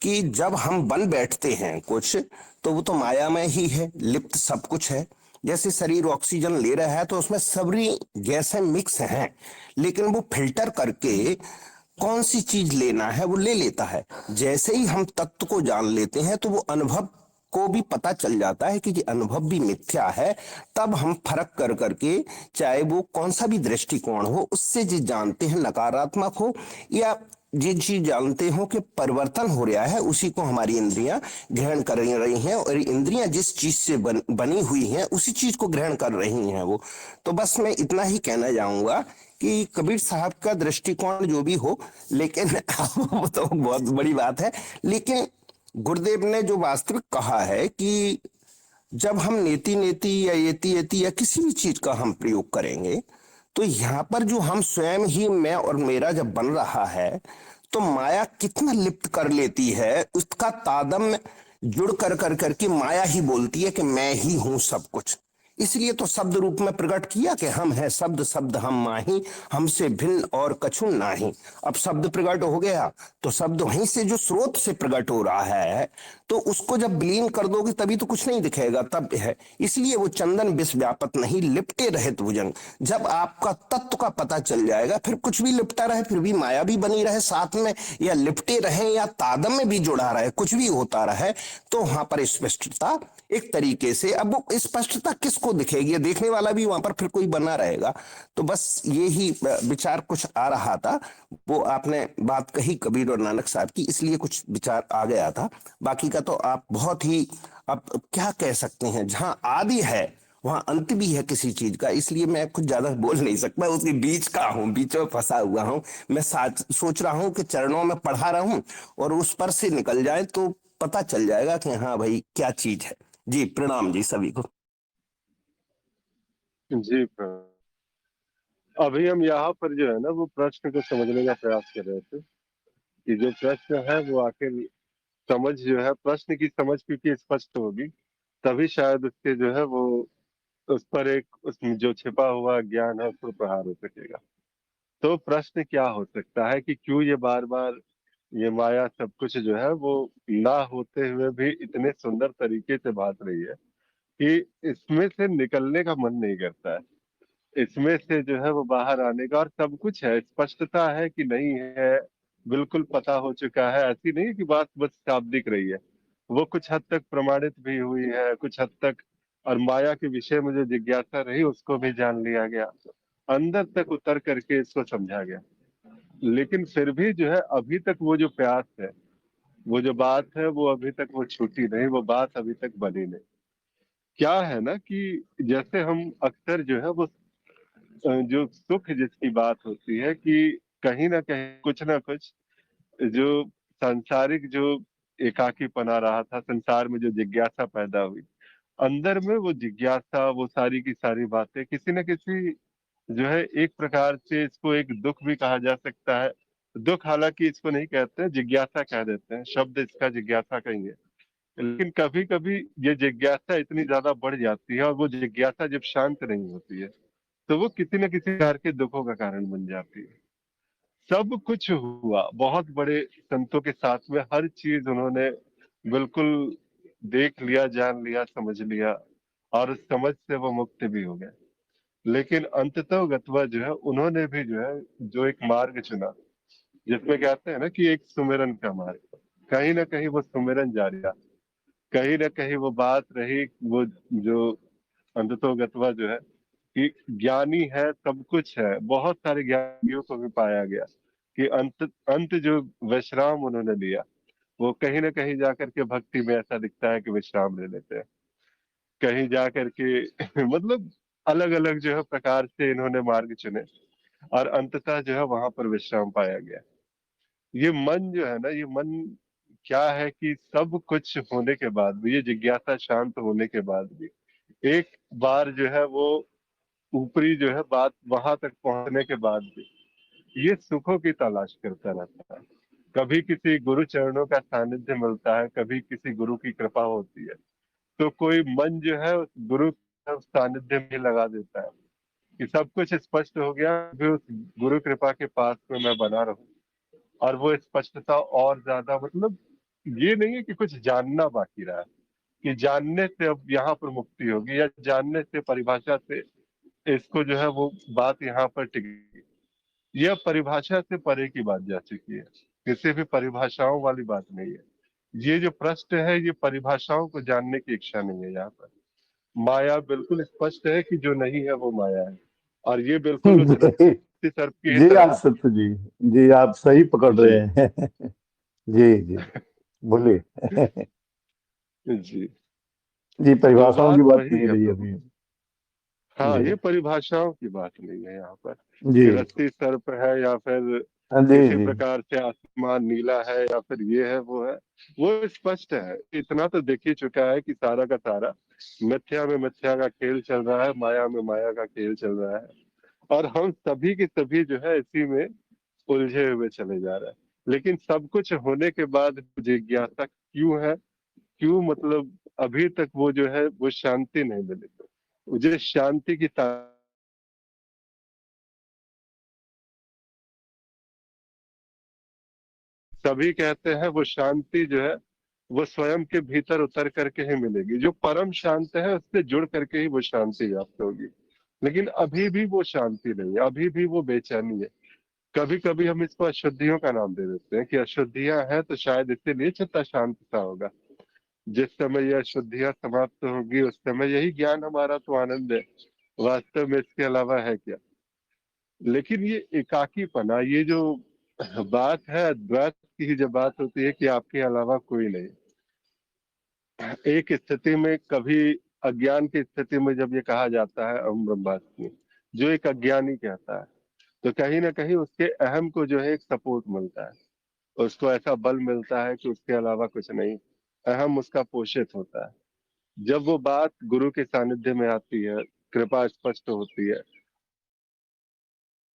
[SPEAKER 5] कि जब हम बन बैठते हैं कुछ, तो वो तो माया में ही है, लिप्त सब कुछ है। जैसे शरीर ऑक्सीजन ले रहा है तो उसमें सभी गैसें मिक्स हैं, लेकिन वो फिल्टर करके कौन सी चीज लेना है वो ले लेता है। जैसे ही हम तत्व को जान लेते हैं तो वो अनुभव को भी पता चल जाता है कि ये अनुभव भी मिथ्या है। तब हम फर्क कर करके, चाहे वो कौन सा भी दृष्टिकोण हो, उससे जो जानते हैं, नकारात्मक हो या ये चीज जानते हो कि परिवर्तन हो रहा है, उसी को हमारी इंद्रियां ग्रहण कर रही हैं। और इंद्रियां जिस चीज से बनी हुई हैं उसी चीज को ग्रहण कर रही हैं वो। तो बस मैं इतना ही कहना चाहूंगा कि कबीर साहब का दृष्टिकोण जो भी हो, लेकिन वो तो बहुत बड़ी बात है, लेकिन गुरुदेव ने जो वास्तविक कहा है कि जब हम नेति नेति या येति येति या किसी भी चीज का हम प्रयोग करेंगे, तो यहाँ पर जो हम स्वयं ही मैं और मेरा जब बन रहा है, तो माया कितना लिप्त कर लेती है, उसका तादम्य जुड़ कर कर करके माया ही बोलती है कि मैं ही हूं सब कुछ। इसलिए तो शब्द रूप में प्रकट किया कि हम हैं शब्द शब्द हम माही, हमसे भिन्न और कछु नाही। अब शब्द प्रकट हो गया तो शब्द वहीं से जो स्रोत से प्रकट हो रहा है, तो उसको जब विलीन कर दोगे तभी तो कुछ नहीं दिखेगा, तब है। इसलिए वो चंदन विष व्यापत नहीं लिपटे रहित भुजंग। जब आपका तत्व का पता चल जाएगा, फिर कुछ भी लिपटा रहे, फिर भी माया भी बनी रहे साथ में, या लिपटे रहे या तादम में भी जुड़ा रहे, कुछ भी होता रहे, तो वहां पर स्पष्टता एक तरीके से, अब वो स्पष्टता किसको दिखेगी, ये देखने वाला भी वहां पर फिर कोई बना रहेगा। तो बस ये ही विचार कुछ आ रहा था। वो आपने बात कही कबीर और नानक साहब की, इसलिए कुछ विचार आ गया था। बाकी का तो आप बहुत ही, अब क्या कह सकते हैं, जहां आदि है वहां अंत भी है किसी चीज का, इसलिए मैं कुछ ज्यादा बोल नहीं सकता, उसके बीच का हूं, बीच में फंसा हुआ हूं। मैं सोच रहा हूं कि चरणों में पढ़ा रहूं और उस पर से निकल जाए तो पता चल जाएगा कि हाँ भाई क्या चीज है। जी प्रणाम जी सभी को।
[SPEAKER 1] जी अभी हम यहाँ पर जो है ना वो प्रश्न को समझने का प्रयास कर रहे थे कि जो प्रश्न है वो आखिर समझ जो है, प्रश्न की समझ क्योंकि स्पष्ट होगी तभी शायद उसके जो है वो उस पर एक उसमें जो छिपा हुआ ज्ञान है उस पर प्रहार हो सकेगा। तो प्रश्न क्या हो सकता है कि क्यों ये बार बार ये माया सब कुछ जो है वो ना होते हुए भी इतने सुंदर तरीके से बात रही है कि इसमें से निकलने का मन नहीं करता है, इसमें से जो है वो बाहर आने का। और सब कुछ है, स्पष्टता है कि नहीं है, बिल्कुल पता हो चुका है, ऐसी नहीं है कि बात बस साफ दिख रही है, वो कुछ हद तक प्रमाणित भी हुई है कुछ हद तक। और माया के विषय में जो जिज्ञासा रही उसको भी जान लिया गया, अंदर तक उतर करके इसको समझा गया। लेकिन फिर भी जो है अभी तक वो जो प्यास है, वो जो बात है वो अभी तक वो छूटी नहीं, वो बात अभी तक बनी नहीं। क्या है ना कि जैसे हम अक्सर जो है वो जो सुख जिसकी बात होती है कि कहीं ना कहीं कुछ ना कुछ जो सांसारिक जो एकाकीपन आ रहा था, संसार में जो जिज्ञासा पैदा हुई, अंदर में वो जिज्ञासा, वो सारी की सारी बातें किसी न किसी जो है एक प्रकार से इसको एक दुख भी कहा जा सकता है। दुख हालांकि इसको नहीं कहते हैं, जिज्ञासा कह देते हैं, शब्द इसका जिज्ञासा का ही है। लेकिन कभी कभी ये जिज्ञासा इतनी ज्यादा बढ़ जाती है और वो जिज्ञासा जब शांत नहीं होती है तो वो किसी न किसी प्रकार के दुखों का कारण बन जाती है। सब कुछ हुआ, बहुत बड़े संतों के साथ में हर चीज उन्होंने बिल्कुल देख लिया, जान लिया, समझ लिया, और उस समझ से वो मुक्त भी हो गए। लेकिन अंततः गत्वा जो है उन्होंने भी जो है जो एक मार्ग चुना, जिसमें कहते हैं ना कि एक सुमिरन का मार्ग, कहीं ना कहीं वो सुमिरन जारी रहा, कहीं ना कहीं वो बात रही, वो जो अंततः गत्वा जो है कि ज्ञानी है, सब कुछ है। बहुत सारे ज्ञानियों को भी पाया गया कि अंत अंत जो विश्राम उन्होंने लिया वो कहीं ना कहीं जाकर के भक्ति में ऐसा दिखता है कि विश्राम ले लेते हैं, कहीं जाकर के मतलब अलग अलग जो है प्रकार से इन्होंने मार्ग चुने और अंततः जो है वहां पर विश्राम पाया गया। ये मन जो है ना, ये मन क्या है कि सब कुछ होने के बाद भी, ये जिज्ञासा शांत होने के बाद भी एक बार जो है वो ऊपरी जो है बात वहां तक पहुंचने के बाद भी ये सुखों की तलाश करता रहता है। कभी किसी गुरु चरणों का सानिध्य मिलता है, कभी किसी गुरु की कृपा होती है, तो कोई मन जो है उस गुरु के सानिध्य में लगा देता है कि सब कुछ स्पष्ट हो गया, भी उस गुरु कृपा के पास में मैं बना रहूं। और वो स्पष्टता और ज्यादा, मतलब ये नहीं है कि कुछ जानना बाकी रहा है, कि जानने से अब यहाँ पर मुक्ति होगी या जानने से परिभाषा से इसको जो है वो बात यहाँ पर टिकेगी। यह परिभाषा से परे की बात जा चुकी है, किसी भी परिभाषाओं वाली बात नहीं है। ये जो प्रश्न है ये परिभाषाओं को जानने की इच्छा नहीं है। यहाँ पर माया बिल्कुल स्पष्ट है कि जो नहीं है वो माया है, और ये बिल्कुल उस
[SPEAKER 4] जी
[SPEAKER 1] रस्सी सर्प की ही
[SPEAKER 4] जी
[SPEAKER 1] तरह।
[SPEAKER 4] आप सत्य जी, जी आप सही पकड़
[SPEAKER 1] जी
[SPEAKER 4] रहे हैं। जी जी बोलिए।
[SPEAKER 1] जी।
[SPEAKER 4] जी
[SPEAKER 1] तो
[SPEAKER 4] परिभाषाओं की
[SPEAKER 1] बात
[SPEAKER 4] बात
[SPEAKER 1] वही
[SPEAKER 4] नहीं
[SPEAKER 1] है
[SPEAKER 4] रही
[SPEAKER 1] प्रभु।
[SPEAKER 4] अभी।
[SPEAKER 1] हाँ,
[SPEAKER 4] जी
[SPEAKER 1] ये परिभाषाओं की बात नहीं है यहाँ पर
[SPEAKER 4] जी
[SPEAKER 1] कि रस्सी सर्प है या फिर
[SPEAKER 4] जी
[SPEAKER 1] किसी
[SPEAKER 4] जी
[SPEAKER 1] प्रकार से आसमान नीला है या फिर ये है वो है। वो स्पष्ट है, इतना तो देख ही चुका है कि सारा का सारा मिथ्या में मिथ्या का खेल चल रहा है, माया में माया का खेल चल रहा है, और हम सभी के सभी जो है इसी में उलझे हुए चले जा रहे हैं। लेकिन सब कुछ होने के बाद जिज्ञासा क्यों है, क्यों मतलब अभी तक वो जो है वो शांति नहीं मिली। मुझे शांति की सभी कहते हैं वो शांति जो है वो स्वयं के भीतर उतर करके ही मिलेगी। जो परम शांत है उससे जुड़ करके ही वो शांति प्राप्त होगी। लेकिन अभी भी वो शांति नहीं है, अभी भी वो बेचैनी है। कभी कभी हम इसको अशुद्धियों का नाम दे देते हैं कि अशुद्धियां हैं तो शायद इसीलिए चित्त शांत सा होगा। जिस समय ये अशुद्धियां समाप्त होगी उस समय यही ज्ञान हमारा तो आनंद है। वास्तव में इसके अलावा है क्या। लेकिन ये एकाकीपना, ये जो बात है अद्वैत की ही जब बात होती है कि आपके अलावा कोई नहीं। एक स्थिति में कभी अज्ञान की स्थिति में जब ये कहा जाता है अहम ब्रह्मास्मि, जो एक अज्ञानी कहता है, तो कहीं ना कहीं उसके अहम को जो है एक सपोर्ट मिलता है, उसको ऐसा बल मिलता है कि उसके अलावा कुछ नहीं। अहम उसका पोषित होता है। जब वो बात गुरु के सानिध्य में आती है, कृपा स्पष्ट होती है,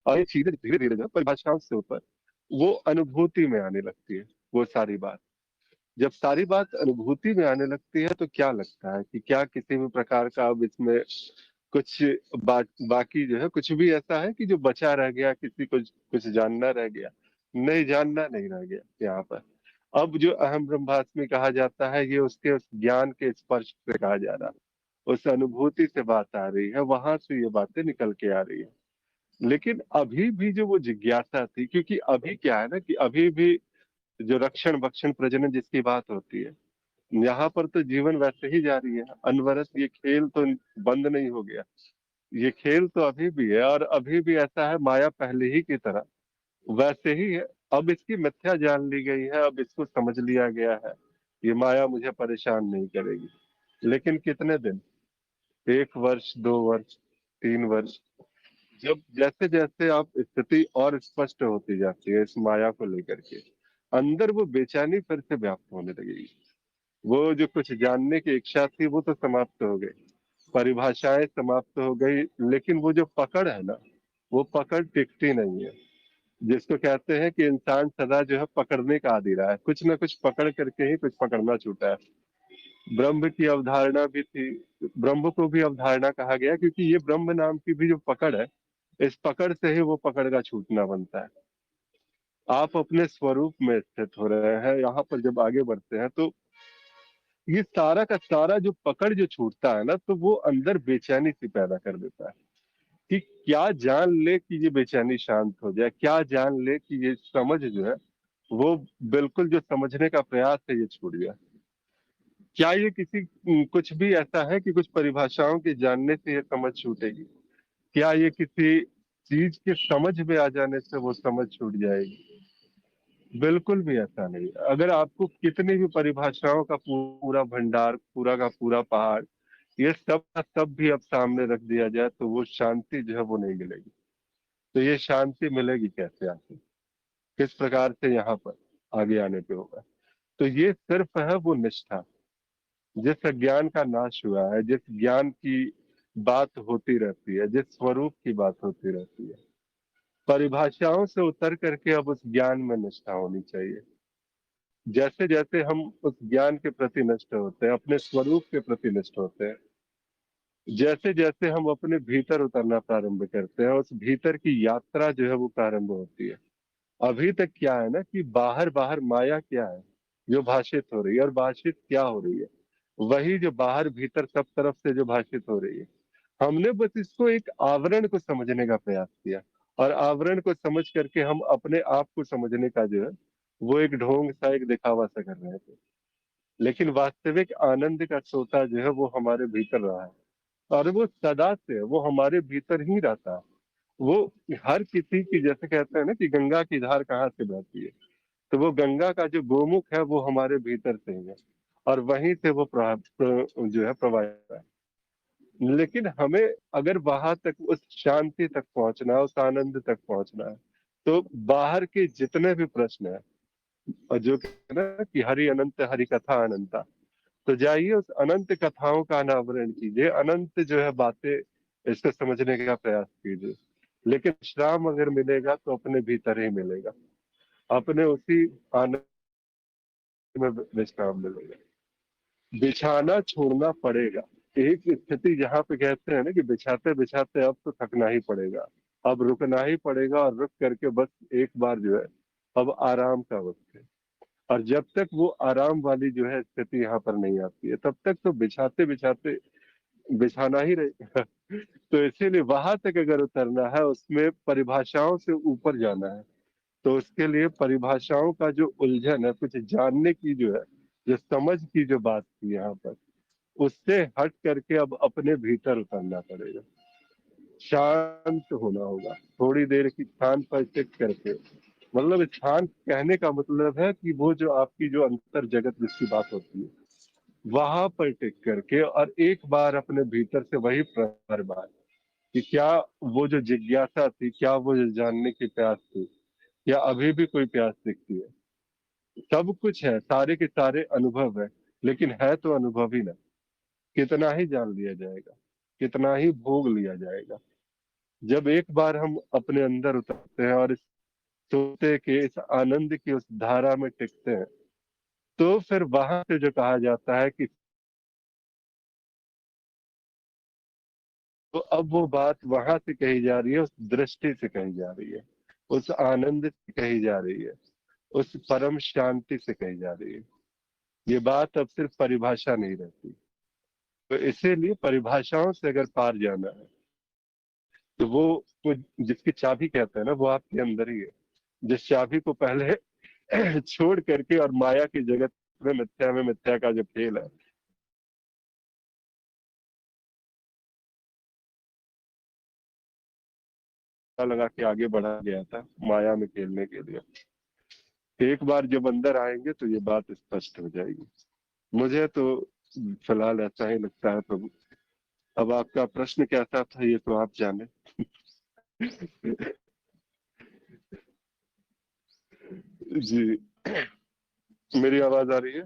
[SPEAKER 1] और ये चीजें धीरे धीरे जो है परिभाषाओं से ऊपर वो अनुभूति में आने लगती है। वो सारी बात जब सारी बात अनुभूति में आने लगती है तो क्या लगता है कि क्या किसी भी प्रकार का अब इसमें कुछ बाकी जो है कुछ भी ऐसा है कि जो बचा रह गया, किसी को कुछ जानना रह गया। नहीं, जानना नहीं रह गया यहाँ पर। अब जो अहम ब्रह्मास्मि कहा जाता है ये उसके उस ज्ञान के स्पर्श से कहा जा रहा है, उस अनुभूति से बात आ रही है, वहां से ये बातें निकल के आ रही है। लेकिन अभी भी जो वो जिज्ञासा थी, क्योंकि अभी क्या है ना कि अभी भी जो रक्षण भक्षण प्रजनन जिसकी बात होती है, यहाँ पर तो जीवन वैसे ही जारी है अनवरत। ये खेल तो बंद नहीं हो गया, ये खेल तो अभी भी है, और अभी भी ऐसा है माया पहले ही की तरह वैसे ही है। अब इसकी मिथ्या जान ली गई है, अब इसको समझ लिया गया है, ये माया मुझे परेशान नहीं करेगी। लेकिन कितने दिन, 1 वर्ष, 2 वर्ष, 3 वर्ष, जब जैसे जैसे आप स्थिति और स्पष्ट होती जाती है इस माया को लेकर के, अंदर वो बेचैनी फिर से व्याप्त होने लगेगी। वो जो कुछ जानने की इच्छा थी वो तो समाप्त हो गई, परिभाषाएं समाप्त हो गई, लेकिन वो जो पकड़ है ना, वो पकड़ टिकती नहीं है। जिसको कहते हैं कि इंसान सदा जो है पकड़ने का आदी रहा है, कुछ ना कुछ पकड़ करके ही कुछ पकड़ना छूटा है। ब्रह्म की अवधारणा भी थी, ब्रह्म को भी अवधारणा कहा गया, क्योंकि ये ब्रह्म नाम की भी जो पकड़ है, इस पकड़ से ही वो पकड़ का छूटना बनता है। आप अपने स्वरूप में स्थित हो रहे हैं, यहाँ पर जब आगे बढ़ते हैं तो ये सारा का सारा जो पकड़ जो छूटता है ना, तो वो अंदर बेचैनी सी पैदा कर देता है कि क्या जान ले कि ये बेचैनी शांत हो जाए, क्या जान ले कि ये समझ जो है वो बिल्कुल जो समझने का प्रयास है ये छूट गया। क्या ये किसी कुछ भी ऐसा है कि कुछ परिभाषाओं के जानने से ये समझ छूटेगी? क्या ये किसी चीज के समझ में आ जाने से वो समझ छूट जाएगी? बिल्कुल भी ऐसा नहीं। अगर आपको कितनी भी परिभाषाओं का पूरा भंडार, पूरा का पूरा पहाड़, ये सब का सब भी अब सामने रख दिया जाए तो वो शांति जो है वो नहीं मिलेगी। तो ये शांति मिलेगी कैसे आपको, किस प्रकार से यहाँ पर आगे आने पे होगा? तो ये सिर्फ है वो निष्ठा, जिस अज्ञान का नाश हुआ है, जिस ज्ञान की बात होती रहती है, जिस स्वरूप की बात होती रहती है, परिभाषाओं से उतर करके अब उस ज्ञान में निष्ठा होनी चाहिए। जैसे जैसे हम उस ज्ञान के प्रति निष्ठ होते हैं, अपने स्वरूप के प्रति निष्ठ होते हैं, जैसे जैसे हम अपने भीतर उतरना प्रारंभ करते हैं, उस भीतर की यात्रा जो है वो प्रारंभ होती है। अभी तक क्या है ना कि बाहर बाहर माया क्या है जो भाषित हो रही है, और भाषित क्या हो रही है, वही जो बाहर भीतर सब तरफ से जो भाषित हो रही है। हमने बस इसको एक आवरण को समझने का प्रयास किया, और आवरण को समझ करके हम अपने आप को समझने का जो है वो एक ढोंग सा, एक दिखावा सा कर रहे थे। लेकिन वास्तविक आनंद का सोता जो है वो हमारे भीतर रहा है, और वो सदा से वो हमारे भीतर ही रहता है। वो हर किसी की, जैसे कहते हैं ना कि गंगा की धार कहाँ से बहती है, तो वो गंगा का जो गोमुख है वो हमारे भीतर से ही है, और वहीं से वो जो है प्रवाहित है। लेकिन हमें अगर वहां तक, उस शांति तक पहुंचना है, उस आनंद तक पहुंचना है, तो बाहर के जितने भी प्रश्न है, और जो कहते हैं ना कि हरि अनंत हरि कथा अनंता, तो जाइए उस अनंत कथाओं का अनावरण कीजिए, अनंत जो है बातें, इसको समझने का प्रयास कीजिए। लेकिन विश्राम अगर मिलेगा तो अपने भीतर ही मिलेगा, अपने उसी आनंद में विश्राम मिलेगा। बिछाना छोड़ना पड़ेगा, एक स्थिति जहाँ पे कहते हैं ना कि बिछाते बिछाते अब तो थकना ही पड़ेगा, अब रुकना ही पड़ेगा, और रुक करके बस एक बार जो है अब आराम का वक्त है। और जब तक वो आराम वाली जो है स्थिति यहाँ पर नहीं आती है, तब तक तो बिछाते बिछाते बिछाना ही रहेगा। तो इसीलिए वहां तक अगर उतरना है, उसमें परिभाषाओं से ऊपर जाना है, तो उसके लिए परिभाषाओं का जो उलझन है, कुछ जानने की जो है, जो समझ की जो बात थी यहाँ पर, उससे हट करके अब अपने भीतर उतरना पड़ेगा, शांत होना होगा, थोड़ी देर की स्थान पर टिक करके। मतलब स्थान कहने का मतलब है कि वो जो आपकी जो अंतर जगत जिसकी बात होती है, वहां पर टिक करके, और एक बार अपने भीतर से वही हर बार कि क्या वो जो जिज्ञासा थी, क्या वो जो जानने की प्यास थी, क्या अभी भी कोई प्यास दिखती है। सब कुछ है, सारे के सारे अनुभव है, लेकिन है तो अनुभव ही ना। कितना ही जान लिया जाएगा, कितना ही भोग लिया जाएगा। जब एक बार हम अपने अंदर उतरते हैं और इस सोते के, इस आनंद की उस धारा में टिकते हैं, तो फिर वहां से जो कहा जाता है कि, तो अब वो बात वहां से कही जा रही है, उस दृष्टि से कही जा रही है, उस आनंद से कही जा रही है, उस परम शांति से कही जा रही है। ये बात अब सिर्फ परिभाषा नहीं रहती। तो इसीलिए परिभाषाओं से अगर पार जाना है, तो वो जिसकी चाबी कहते हैं ना, वो आपके अंदर ही है। जिस चाबी को पहले छोड़ करके और माया की जगत में मिथ्या का जो खेल है, लगा के आगे बढ़ा गया था माया में खेलने के लिए, एक बार जब अंदर आएंगे तो ये बात स्पष्ट हो जाएगी। मुझे तो फिलहाल ऐसा ही लगता है प्रभु। अब आपका प्रश्न कैसा था ये तो आप जाने। जी, मेरी आवाज आ रही है?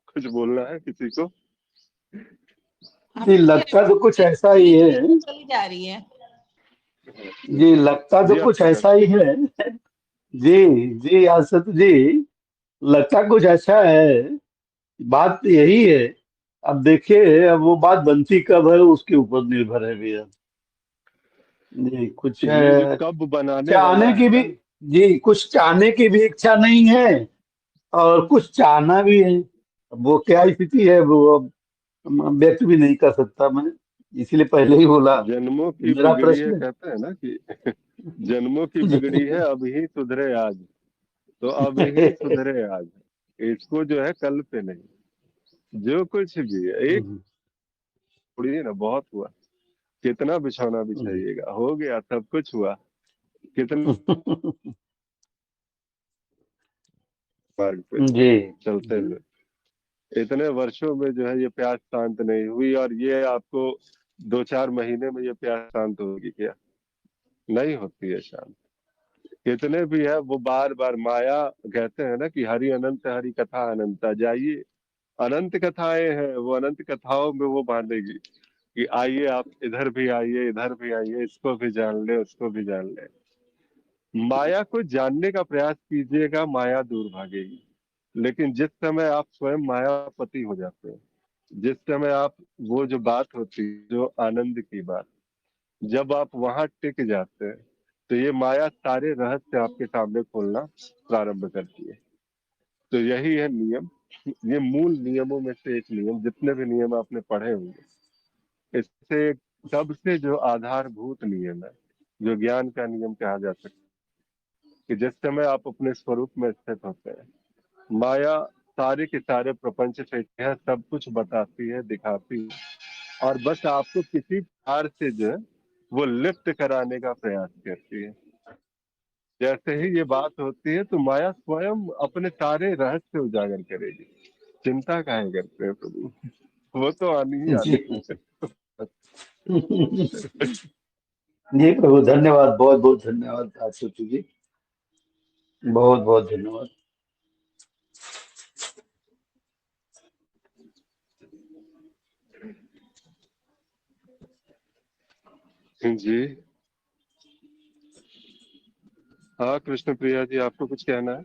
[SPEAKER 1] कुछ बोलना है किसी को?
[SPEAKER 4] जी लगता तो कुछ ऐसा ही है।
[SPEAKER 6] चली जा रही है।
[SPEAKER 4] जी लगता तो
[SPEAKER 1] जी
[SPEAKER 4] कुछ
[SPEAKER 1] आप
[SPEAKER 4] ऐसा ही है। जी जी आसत जी, लगता कुछ ऐसा है। बात यही है। अब देखिए, अब वो बात बनती कब है उसके ऊपर निर्भर है भैया। जी कुछ
[SPEAKER 1] ये जो कब बनाने वाला
[SPEAKER 4] चाहने की
[SPEAKER 1] है
[SPEAKER 4] भी,
[SPEAKER 1] ना,
[SPEAKER 4] जी कुछ चाहने की भी इच्छा नहीं है और कुछ चाहना भी है। अब वो क्या स्थिति है वो अब व्यक्त भी नहीं कर सकता मैं, इसलिए पहले ही बोला।
[SPEAKER 1] जन्मों की
[SPEAKER 4] मेरा
[SPEAKER 1] बिगड़ी है,
[SPEAKER 4] प्रश्न
[SPEAKER 1] कहते हैं ना कि जन्मों की बिगड़ी है अब ही सुधरे आज, तो अब ही सुधरे आज, इसको जो है कल पे नहीं। जो कुछ भी है, एक थोड़ी है ना, बहुत हुआ, कितना बिछौना बिछाइएगा, हो गया, सब कुछ हुआ, कितना मार्ग पे
[SPEAKER 4] जी
[SPEAKER 1] चलते हुए इतने वर्षों में जो है ये प्यास शांत नहीं हुई, और ये आपको 2-4 महीने में ये प्यास शांत होगी क्या? नहीं होती है शांत। कितने भी है वो बार बार माया, कहते हैं ना कि हरि अनंत हरि कथा अनंता, जाइए अनंत कथाएं हैं, वो अनंत कथाओं में वो बांधेगी कि आइए आप इधर भी आइए, इधर भी आइए, इसको भी जान ले, उसको भी जान ले। माया को जानने का प्रयास कीजिएगा, माया दूर भागेगी। लेकिन जिस समय आप स्वयं मायापति हो जाते हैं, जिस समय आप, वो जो बात होती है जो आनंद की बात, जब आप वहां टिक जाते हैं तो ये माया सारे रहस्य आपके सामने खोलना प्रारंभ करती है। तो यही है नियम, ये मूल नियमों में से एक नियम, जितने भी नियम आपने पढ़े होंगे इससे सबसे जो आधारभूत नियम है, जो ज्ञान का नियम कहा जा सकता है, कि जिस समय आप अपने स्वरूप में स्थित होते हैं, माया सारे के सारे प्रपंच से यह सब कुछ बताती है, दिखाती है, और बस आपको किसी प्रकार से जो है वो लिप्त कराने का प्रयास करती है। जैसे ही ये बात होती है तो माया स्वयं अपने सारे रहस्य उजागर करेगी। चिंता काहे करते हैं प्रभु, वो तो आनी ही
[SPEAKER 4] जी।
[SPEAKER 1] आनी है।
[SPEAKER 4] जी प्रभु, धन्यवाद, बहुत बहुत धन्यवाद आशुतोष जी, बहुत बहुत धन्यवाद।
[SPEAKER 1] जी हाँ कृष्ण प्रिया जी, आपको कुछ कहना है?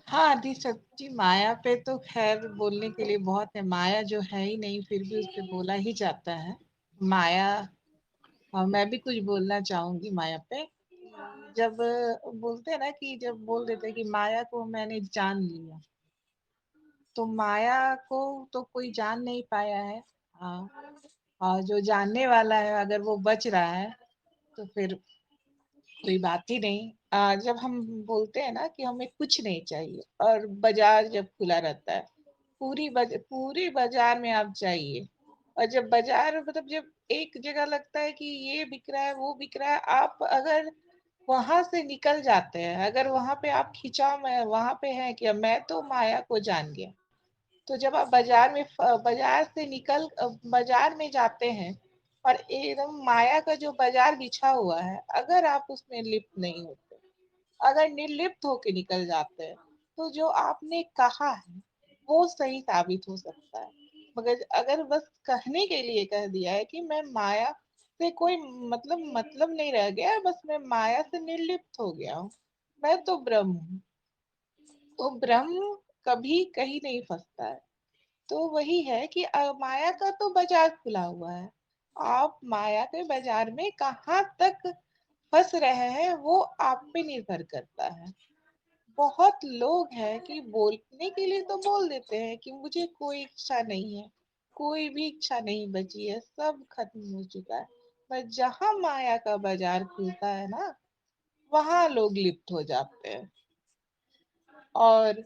[SPEAKER 6] हाँ आदि सच्ची माया पे तो खैर बोलने के लिए बहुत है। माया जो है ही नहीं, फिर भी उस पे बोला ही जाता है माया। और मैं भी कुछ बोलना चाहूंगी माया पे। जब बोलते हैं ना कि जब बोल देते हैं कि माया को मैंने जान लिया, तो माया को तो कोई जान नहीं पाया है। हाँ, और जो जानने वाला है अगर वो बच रहा है तो फिर कोई बात ही नहीं। जब हम बोलते हैं ना कि हमें कुछ नहीं चाहिए और बाजार जब खुला रहता है, पूरी बाजार में आप जाइए, और जब बाजार मतलब जब एक जगह लगता है कि ये बिक रहा है वो बिक रहा है, आप अगर वहां से निकल जाते हैं, अगर वहां पे आप खिंचाव में वहां पे हैं कि मैं तो माया को जान गया, तो जब आप बाजार से निकल बाजार में जाते हैं और एकदम माया का जो बाजार बिछा हुआ है, अगर आप उसमें लिप्त नहीं होते, अगर निर्लिप्त होके निकल जाते हैं, तो जो आपने कहा है वो सही साबित हो सकता है। मगर अगर बस कहने के लिए कह दिया है कि मैं माया से कोई मतलब नहीं रह गया, बस मैं माया से निर्लिप्त हो गया हूँ, मैं तो ब्रह्म हूँ, तो ब्रह्म कभी कहीं नहीं फंसता है। तो वही है कि माया का तो बाजार खुला हुआ है, आप माया के बाजार में कहाँ तक फंस रहे हैं वो आप पे निर्भर करता है। बहुत लोग हैं कि बोलने के लिए तो बोल देते हैं कि मुझे कोई इच्छा नहीं है, कोई भी इच्छा नहीं बची है, सब खत्म हो चुका है। पर जहां माया का बाजार खुलता है ना, वहां लोग लिप्त हो जाते हैं। और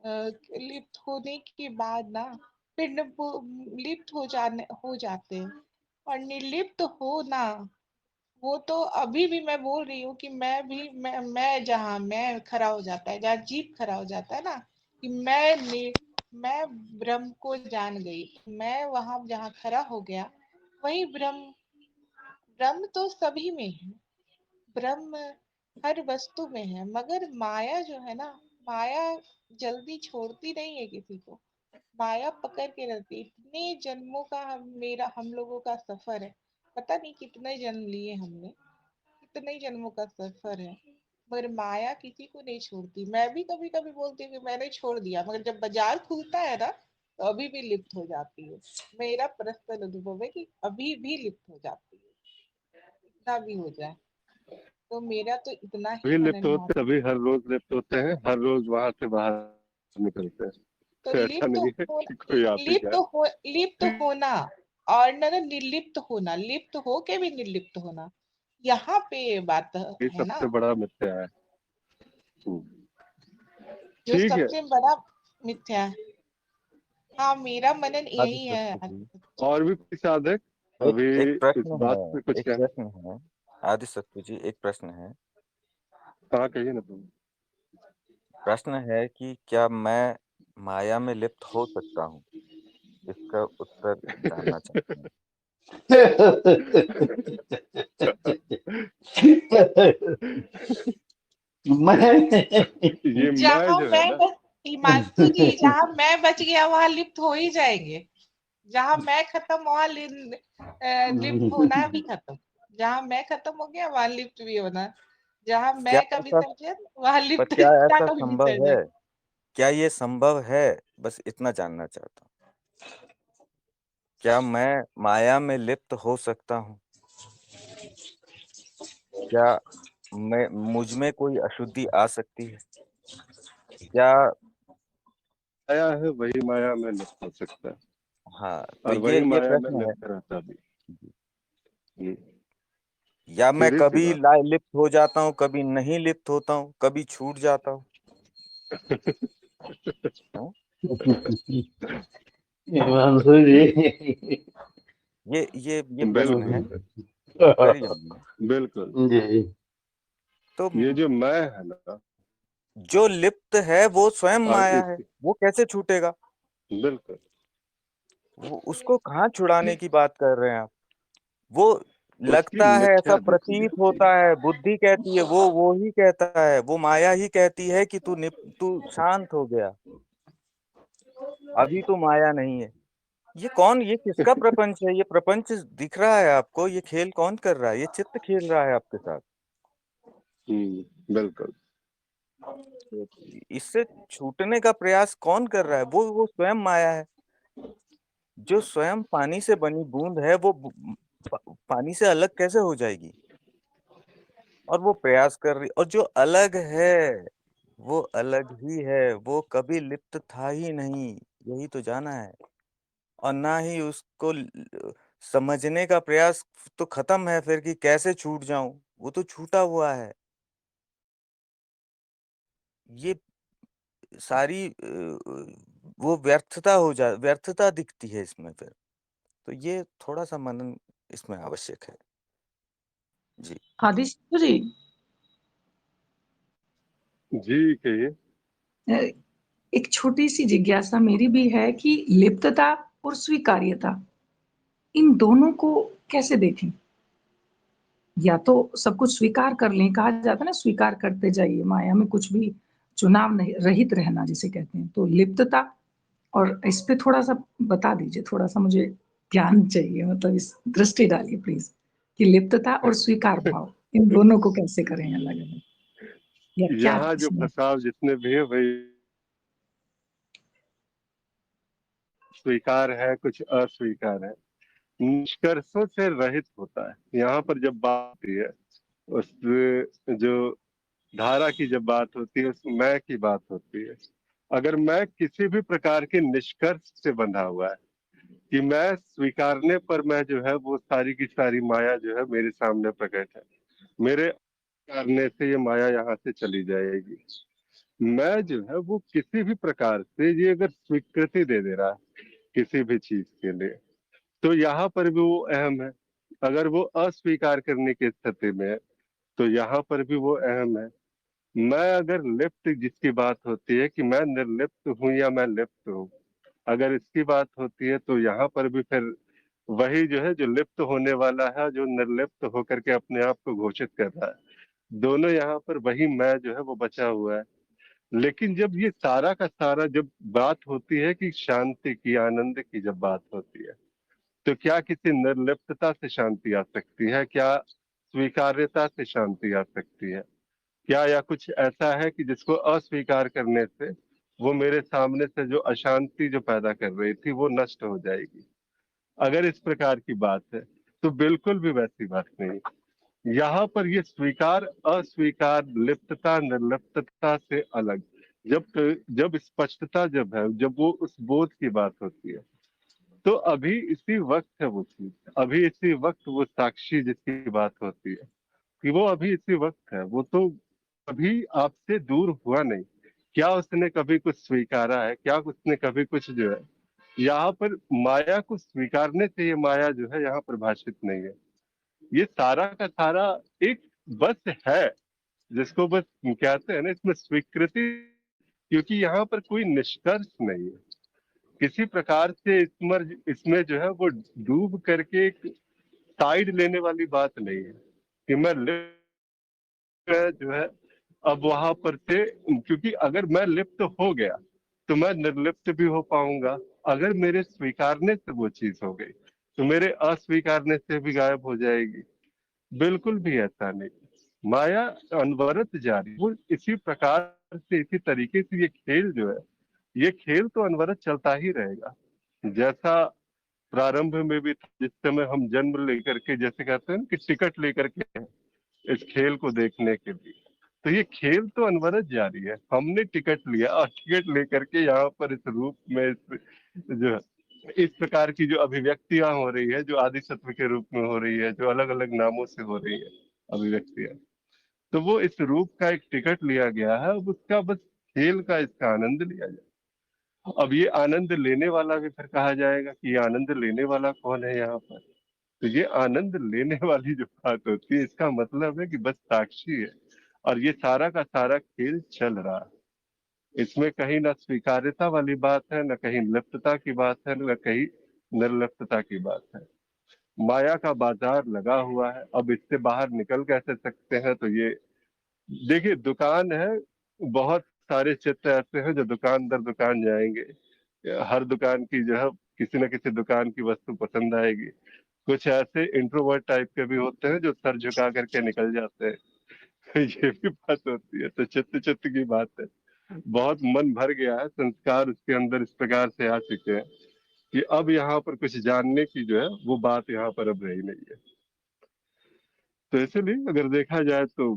[SPEAKER 6] लिप्त होने के बाद ना फिर लिप्त हो जाते हैं। और निर्लिप्त होना, वो तो अभी भी मैं बोल रही हूँ कि मैं जहाँ मैं खड़ा हो जाता है, जहाँ जीव खड़ा हो जाता है ना कि मैं ब्रह्म को जान गई, मैं वहां जहाँ खड़ा हो गया वही ब्रह्म। ब्रह्म तो सभी में है, ब्रह्म हर वस्तु में है, मगर माया जो है ना, माया जल्दी छोड़ती नहीं है किसी को, माया पकड़ के रहती है। इतने जन्मों का हम लोगों का सफर है, पता नहीं कितने जन्म लिए हमने, कितने जन्मों का सफर है, मगर माया किसी को नहीं छोड़ती। मैं भी कभी कभी बोलती हूँ कि मैंने छोड़ दिया, मगर जब बाजार खुलता है ना तो अभी भी लिप्त हो जाती है। मेरा पर्सनल अनुभव है कि अभी भी लिप्त हो जाती है, इतना भी हो जाए। तो मेरा तो इतना ही
[SPEAKER 1] सभी लिप्त
[SPEAKER 6] मनन है।
[SPEAKER 1] होते, सभी हर रोज लिप्त होते हैं, हर रोज वहां से बाहर निकलते हैं।
[SPEAKER 6] तो
[SPEAKER 1] तो ऐसा नहीं है कि कोई आप ही जाए।
[SPEAKER 6] लिप्त होना और निर्लिप्त होना, लिप्त हो के भी निर्लिप्त होना, यहाँ पे बात
[SPEAKER 1] ये
[SPEAKER 6] है ना,
[SPEAKER 1] सबसे बड़ा मिथ्या है।
[SPEAKER 6] जो
[SPEAKER 1] ठीक है,
[SPEAKER 6] सबसे बड़ा मिथ्या है। हाँ, मेरा मनन
[SPEAKER 3] आदि
[SPEAKER 6] यही है।
[SPEAKER 3] सत्य जी,
[SPEAKER 1] और भी कोई साधक
[SPEAKER 3] एक
[SPEAKER 1] अभी
[SPEAKER 3] एक
[SPEAKER 1] इस
[SPEAKER 3] प्रश्न
[SPEAKER 1] बात पे
[SPEAKER 3] है,
[SPEAKER 1] कुछ
[SPEAKER 3] एक
[SPEAKER 1] कहना?
[SPEAKER 3] प्रश्न है। आदि सत्य जी, एक प्रश्न है।
[SPEAKER 1] हाँ कहिए ना तुम।
[SPEAKER 3] प्रश्न है कि क्या मैं माया में लिप्त हो सकता हूँ? इसका उत्तर जानना चाहते हैं।
[SPEAKER 4] मैं
[SPEAKER 1] ये मैं
[SPEAKER 6] जहाँ
[SPEAKER 1] जो है
[SPEAKER 6] मैं
[SPEAKER 1] ना,
[SPEAKER 6] बस हिमांशु जी, जहाँ मैं बच गया वहां लिप्त हो ही जाएंगे। जहाँ मैं खत्म वहां लिप्त होना भी खत्म। जहाँ मैं खत्म हो गया वहां लिप्त भी होना। जहाँ
[SPEAKER 3] क्या
[SPEAKER 6] मैं कभी
[SPEAKER 3] ऐसा,
[SPEAKER 6] सर्जन वहां
[SPEAKER 3] पर
[SPEAKER 6] लिप्त
[SPEAKER 3] क्या
[SPEAKER 6] का
[SPEAKER 3] ऐसा
[SPEAKER 6] कभी
[SPEAKER 3] संभव है?
[SPEAKER 6] विसर्जन।
[SPEAKER 3] क्या ये संभव है? बस इतना जानना चाहता हूँ। क्या मैं माया में लिप्त हो सकता हूँ? क्या मैं मुझ में कोई अशुद्धि आ सकती है? क्या?
[SPEAKER 1] माया है वही माया में लिप्त हो सकता है,
[SPEAKER 3] हाँ, तो
[SPEAKER 1] और वही
[SPEAKER 3] ये
[SPEAKER 1] माया में
[SPEAKER 3] प्रश्न है।
[SPEAKER 1] लिप्त रहता भी। हम्म।
[SPEAKER 3] या मैं
[SPEAKER 1] सीधी सी
[SPEAKER 3] कभी
[SPEAKER 1] बात।
[SPEAKER 3] लिप्त हो जाता हूँ, कभी नहीं लिप्त होता हूँ, कभी छूट जाता हूँ। हाँ?
[SPEAKER 4] हिमांशु जी।
[SPEAKER 3] ये प्रश्न है।
[SPEAKER 1] बिल्कुल
[SPEAKER 3] वेरी जल्दी।
[SPEAKER 1] बिल्कुल।
[SPEAKER 4] जी।
[SPEAKER 3] तो
[SPEAKER 1] ये जो मैं है ना,
[SPEAKER 3] जो लिप्त है वो स्वयं
[SPEAKER 1] और
[SPEAKER 3] माया है,
[SPEAKER 1] इस
[SPEAKER 3] वो कैसे छूटेगा?
[SPEAKER 1] बिल्कुल
[SPEAKER 3] वो उसको कहाँ छुड़ाने की बात कर रहे हैं आप? वो
[SPEAKER 1] उसकी
[SPEAKER 3] लगता है, ऐसा
[SPEAKER 1] मिथ्या देखी
[SPEAKER 3] प्रतीत
[SPEAKER 1] जाती
[SPEAKER 3] होता है, बुद्धि कहती है, वो ही कहता है, वो माया ही कहती है कि तू शांत हो गया, अभी तो माया नहीं है। ये किसका प्रपंच है? ये प्रपंच दिख रहा है आपको? ये खेल कौन कर रहा है? ये चित्त खेल रहा है आपके साथ।
[SPEAKER 1] बिल्कुल।
[SPEAKER 3] तो इससे छूटने का प्रयास कौन कर रहा है? वो स्वयं माया है। जो स्वयं पानी से बनी बूंद है, वो पानी से अलग कैसे हो जाएगी? और वो प्रयास कर रही, और जो अलग है वो अलग ही है, वो कभी लिप्त था ही नहीं, यही तो जाना है। और ना ही उसको समझने का प्रयास तो खत्म है फिर, कि कैसे छूट जाऊं, वो तो छूटा हुआ है। ये सारी वो व्यर्थता दिखती है इसमें फिर। तो ये थोड़ा सा मनन इसमें आवश्यक है। जी।
[SPEAKER 7] आदिश जी,
[SPEAKER 1] जी कहिए।
[SPEAKER 7] एक छोटी सी जिज्ञासा मेरी भी है कि लिप्तता और स्वीकार्यता, इन दोनों को कैसे देखें? या तो सब कुछ स्वीकार कर लें, कहा जाता है ना, स्वीकार करते जाइए, माया में कुछ भी चुनाव नहीं, रहित रहना जिसे कहते हैं। तो लिप्तता, और इस पे थोड़ा सा बता दीजिए, थोड़ा सा मुझे ज्ञान चाहिए, मतलब इस दृष्टि डालिए प्लीज, कि लिप्तता और स्वीकार भाव, इन दोनों को कैसे करें अलग अलग, या क्या
[SPEAKER 1] यहाँ जो
[SPEAKER 7] इसमें?
[SPEAKER 1] फसाव जितने भी है वही, स्वीकार है कुछ अस्वीकार है, निष्कर्षों से रहित होता है। यहाँ पर जब बात होती है उस जो धारा की जब बात होती है, उस मैं की बात होती है। अगर मैं किसी भी प्रकार के निष्कर्ष से बंधा हुआ है कि मैं स्वीकारने पर मैं जो है वो सारी की सारी माया जो है मेरे सामने प्रकट है, मेरे करने से ये माया यहाँ से चली जाएगी, मैं जो है वो किसी भी प्रकार से ये अगर स्वीकृति दे दे रहा है किसी भी चीज के लिए, तो यहाँ पर भी वो अहम है। अगर वो अस्वीकार करने की स्थिति में है तो यहाँ पर भी वो अहम है। मैं अगर लिप्त जिसकी बात होती है कि मैं निर्लिप्त हूँ या मैं लिप्त हूँ, अगर इसकी बात होती है तो यहाँ पर भी फिर वही जो है जो लिप्त होने वाला है, जो निर्लिप्त होकर के अपने आप को घोषित कर रहा है, दोनों यहाँ पर वही मैं जो है वो बचा हुआ है। लेकिन जब ये सारा का सारा जब बात होती है कि शांति की, आनंद की जब बात होती है, तो क्या किसी निर्लिप्तता से शांति आ सकती है? क्या स्वीकार्यता से शांति आ सकती है? क्या या कुछ ऐसा है कि जिसको अस्वीकार करने से वो मेरे सामने से जो अशांति जो पैदा कर रही थी वो नष्ट हो जाएगी? अगर इस प्रकार की बात है तो बिल्कुल भी वैसी बात नहीं। यहाँ पर ये स्वीकार अस्वीकार, लिप्तता निर्लिप्तता से अलग, जब स्पष्टता जब है, जब वो उस बोध की बात होती है, तो अभी इसी वक्त है वो चीज, अभी इसी वक्त वो साक्षी जिसकी बात होती है कि वो अभी इसी वक्त है, वो तो कभी आपसे दूर हुआ नहीं। क्या उसने कभी कुछ स्वीकारा है? क्या उसने कभी कुछ जो है, यहाँ पर माया को स्वीकारने से ये माया जो है यहाँ परिभाषित नहीं है। ये सारा का सारा एक बस है जिसको बस कहते हैं ना, इसमें स्वीकृति, क्योंकि यहाँ पर कोई निष्कर्ष नहीं है किसी प्रकार से, इसमें जो है वो डूब करके एक साइड लेने वाली बात नहीं है कि मैं लिप्त जो है अब वहां पर से, क्योंकि अगर मैं लिप्त हो गया तो मैं निर्लिप्त भी हो पाऊंगा। अगर मेरे स्वीकारने से वो चीज हो गई तो मेरे अस्वीकारने से भी गायब हो जाएगी। बिल्कुल भी ऐसा नहीं। माया अनवरत जारी, वो इसी प्रकार से, इसी तरीके से ये खेल जो है, ये खेल तो अनवरत चलता ही रहेगा। जैसा प्रारंभ में भी था, जिस समय हम जन्म लेकर के, जैसे कहते हैं ना कि टिकट लेकर के इस खेल को देखने के लिए, तो ये खेल तो अनवरत जारी है। हमने टिकट लिया और टिकट लेकर के यहाँ पर इस रूप में, जो इस प्रकार की जो अभिव्यक्तियां हो रही है, जो आदि सत्व के रूप में हो रही है, जो अलग अलग नामों से हो रही है अभिव्यक्तियां, तो वो इस रूप का एक टिकट लिया गया है। अब उसका बस खेल का इसका आनंद लिया जाए। अब ये आनंद लेने वाला भी फिर कहा जाएगा कि ये आनंद लेने वाला कौन है यहाँ पर। तो ये आनंद लेने वाली जो बात होती है, इसका मतलब है कि बस साक्षी है और ये सारा का सारा खेल चल रहा है। इसमें कहीं ना स्वीकार्यता वाली बात है, न कहीं लिप्तता की बात है, न कहीं निर्लिप्तता की बात है। माया का बाजार लगा हुआ है। अब इससे बाहर निकल कैसे सकते हैं? तो ये देखिए, दुकान है, बहुत सारे चित्र ऐसे हैं जो दुकान दर दुकान जाएंगे। हर दुकान की जो है, किसी न किसी दुकान की वस्तु पसंद आएगी। कुछ ऐसे इंट्रोवर्ट टाइप के भी होते हैं जो सर झुका करके निकल जाते हैं। ये भी बात होती है। तो चित्त चित्त की बात है। बहुत मन भर गया है, संस्कार उसके अंदर इस प्रकार से आ चुके हैं कि अब यहाँ पर कुछ जानने की जो है वो बात यहाँ पर अब रही नहीं है। तो इसलिए अगर देखा जाए तो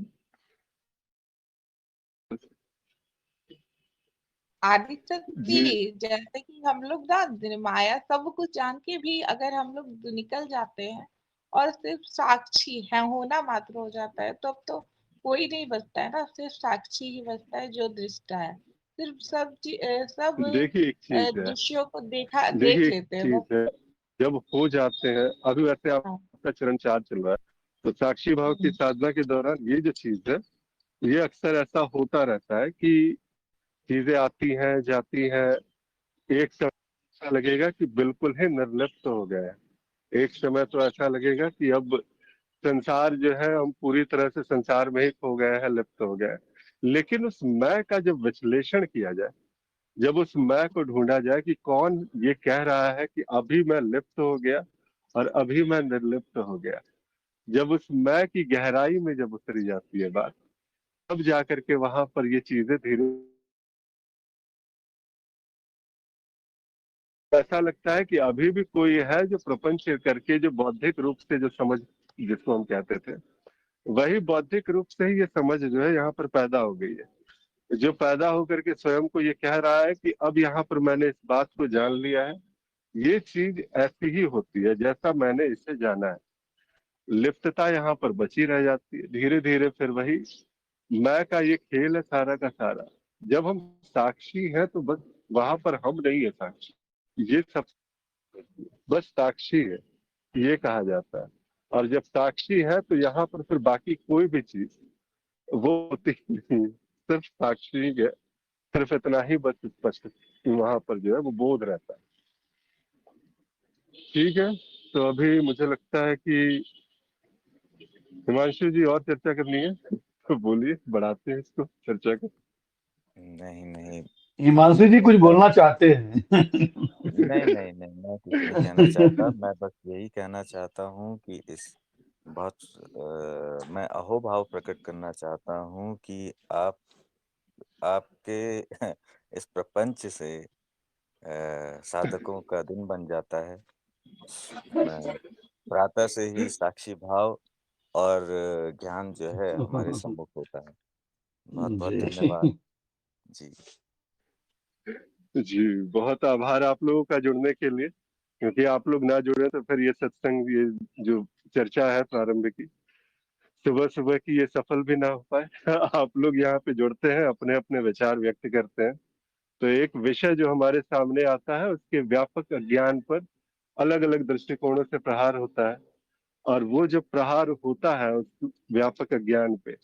[SPEAKER 6] आदित्य
[SPEAKER 1] जी,
[SPEAKER 6] जी, जैसे कि हम लोग ना माया सब कुछ जान के भी अगर हम लोग निकल जाते हैं और सिर्फ साक्षी है, होना मात्र हो जाता है, तो अब तो कोई नहीं बचता है ना, सिर्फ साक्षी ही बचता है जो दृष्टा है। सिर्फ सब
[SPEAKER 1] देखिए एक चीज है,
[SPEAKER 6] दृश्यों को देख
[SPEAKER 1] देखिए एक
[SPEAKER 6] लेते हैं
[SPEAKER 1] चीज
[SPEAKER 6] वो।
[SPEAKER 1] है, जब हो जाते हैं, अभी वैसे
[SPEAKER 6] हाँ,
[SPEAKER 1] आपका चरण 4 चल रहा है, तो साक्षी भाव की साधना के दौरान ये जो चीज है, ये अक्सर ऐसा होता रहता है कि चीजें आती हैं जाती हैं। एक समय ऐसा लगेगा कि बिल्कुल ही निर्लिप्त हो गए हैं। एक समय तो ऐसा लगेगा कि अब संसार जो है, हम पूरी तरह से संसार में ही खो गए हैं, लिप्त हो गए हैं। लेकिन उस मैं का जब विश्लेषण किया जाए, जब उस मैं को ढूंढा जाए कि कौन ये कह रहा है कि अभी मैं लिप्त हो गया और अभी मैं निर्लिप्त हो गया, जब उस मैं की गहराई में जब उतरी जाती है बात, तब जाकर के वहां पर ये चीजें धीरे, ऐसा लगता है कि अभी भी कोई है जो प्रपंच करके, जो बौद्धिक रूप से जो समझ, जिसको हम कहते थे, वही बौद्धिक रूप से ही ये समझ जो है यहाँ पर पैदा हो गई है। जो पैदा होकर के स्वयं को ये कह रहा है कि अब यहाँ पर मैंने इस बात को जान लिया है। ये चीज ऐसी ही होती है जैसा मैंने इसे जाना है। लिप्तता यहाँ पर बची रह जाती है। धीरे धीरे फिर वही मैं का ये खेल है सारा का सारा। जब हम साक्षी हैं तो बस वहां पर हम नहीं है साक्षी, ये सब बस साक्षी है, ये कहा जाता है। और जब साक्षी है तो यहाँ पर फिर बाकी कोई भी चीज वो होती ही नहीं है, सिर्फ साक्षी है। सिर्फ इतना ही बस स्पष्ट वहां पर जो है वो बोध रहता है। ठीक है, तो अभी मुझे लगता है कि हिमांशु जी और चर्चा करनी है तो बोलिए, बढ़ाते हैं इसको चर्चा को।
[SPEAKER 3] नहीं नहीं
[SPEAKER 4] हिमांशु जी कुछ बोलना चाहते हैं।
[SPEAKER 3] नहीं नहीं नहीं, मैं कुछ नहीं कहना चाहता। मैं बस यही कहना चाहता हूँ कि इस बहुत मैं अहोभाव प्रकट करना चाहता हूँ कि आपके इस प्रपंच से साधकों का दिन बन जाता है। प्रातः से ही साक्षी भाव और ज्ञान जो है हमारे सम्मुख होता है। बहुत बहुत धन्यवाद
[SPEAKER 4] जी,
[SPEAKER 3] जी।
[SPEAKER 1] जी, बहुत आभार आप लोगों का जुड़ने के लिए, क्योंकि आप लोग ना जुड़े तो फिर ये सत्संग, ये जो चर्चा है प्रारंभ की, सुबह सुबह की, ये सफल भी ना हो पाए। आप लोग यहाँ पे जुड़ते हैं, अपने अपने विचार व्यक्त करते हैं, तो एक विषय जो हमारे सामने आता है उसके व्यापक ज्ञान पर अलग अलग दृष्टिकोणों से प्रहार होता है। और वो जब प्रहार होता है उस व्यापक ज्ञान पे,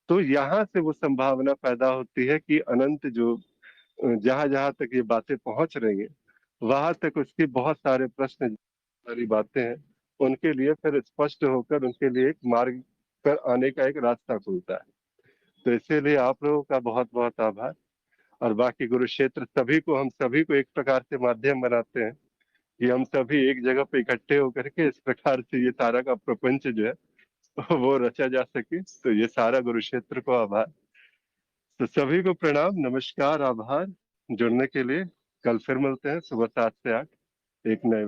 [SPEAKER 1] तो यहाँ से वो संभावना पैदा होती है कि अनंत जो जहां जहां तक ये बातें पहुंच रही हैं, वहां तक उसके बहुत सारे प्रश्न, सारी बातें हैं, उनके लिए फिर स्पष्ट होकर उनके लिए एक मार्ग पर आने का एक रास्ता खुलता है। तो इसीलिए आप लोगों का बहुत बहुत आभार। और बाकी कुरुक्षेत्र सभी को, हम सभी को एक प्रकार से माध्यम बनाते हैं कि हम सभी एक जगह पे इकट्ठे होकर के इस प्रकार से ये सारा का प्रपंच जो है वो रचा जा सके। तो ये सारा कुरुक्षेत्र को आभार। तो सभी को प्रणाम, नमस्कार, आभार जुड़ने के लिए। कल फिर मिलते हैं सुबह 7 से 8 एक नए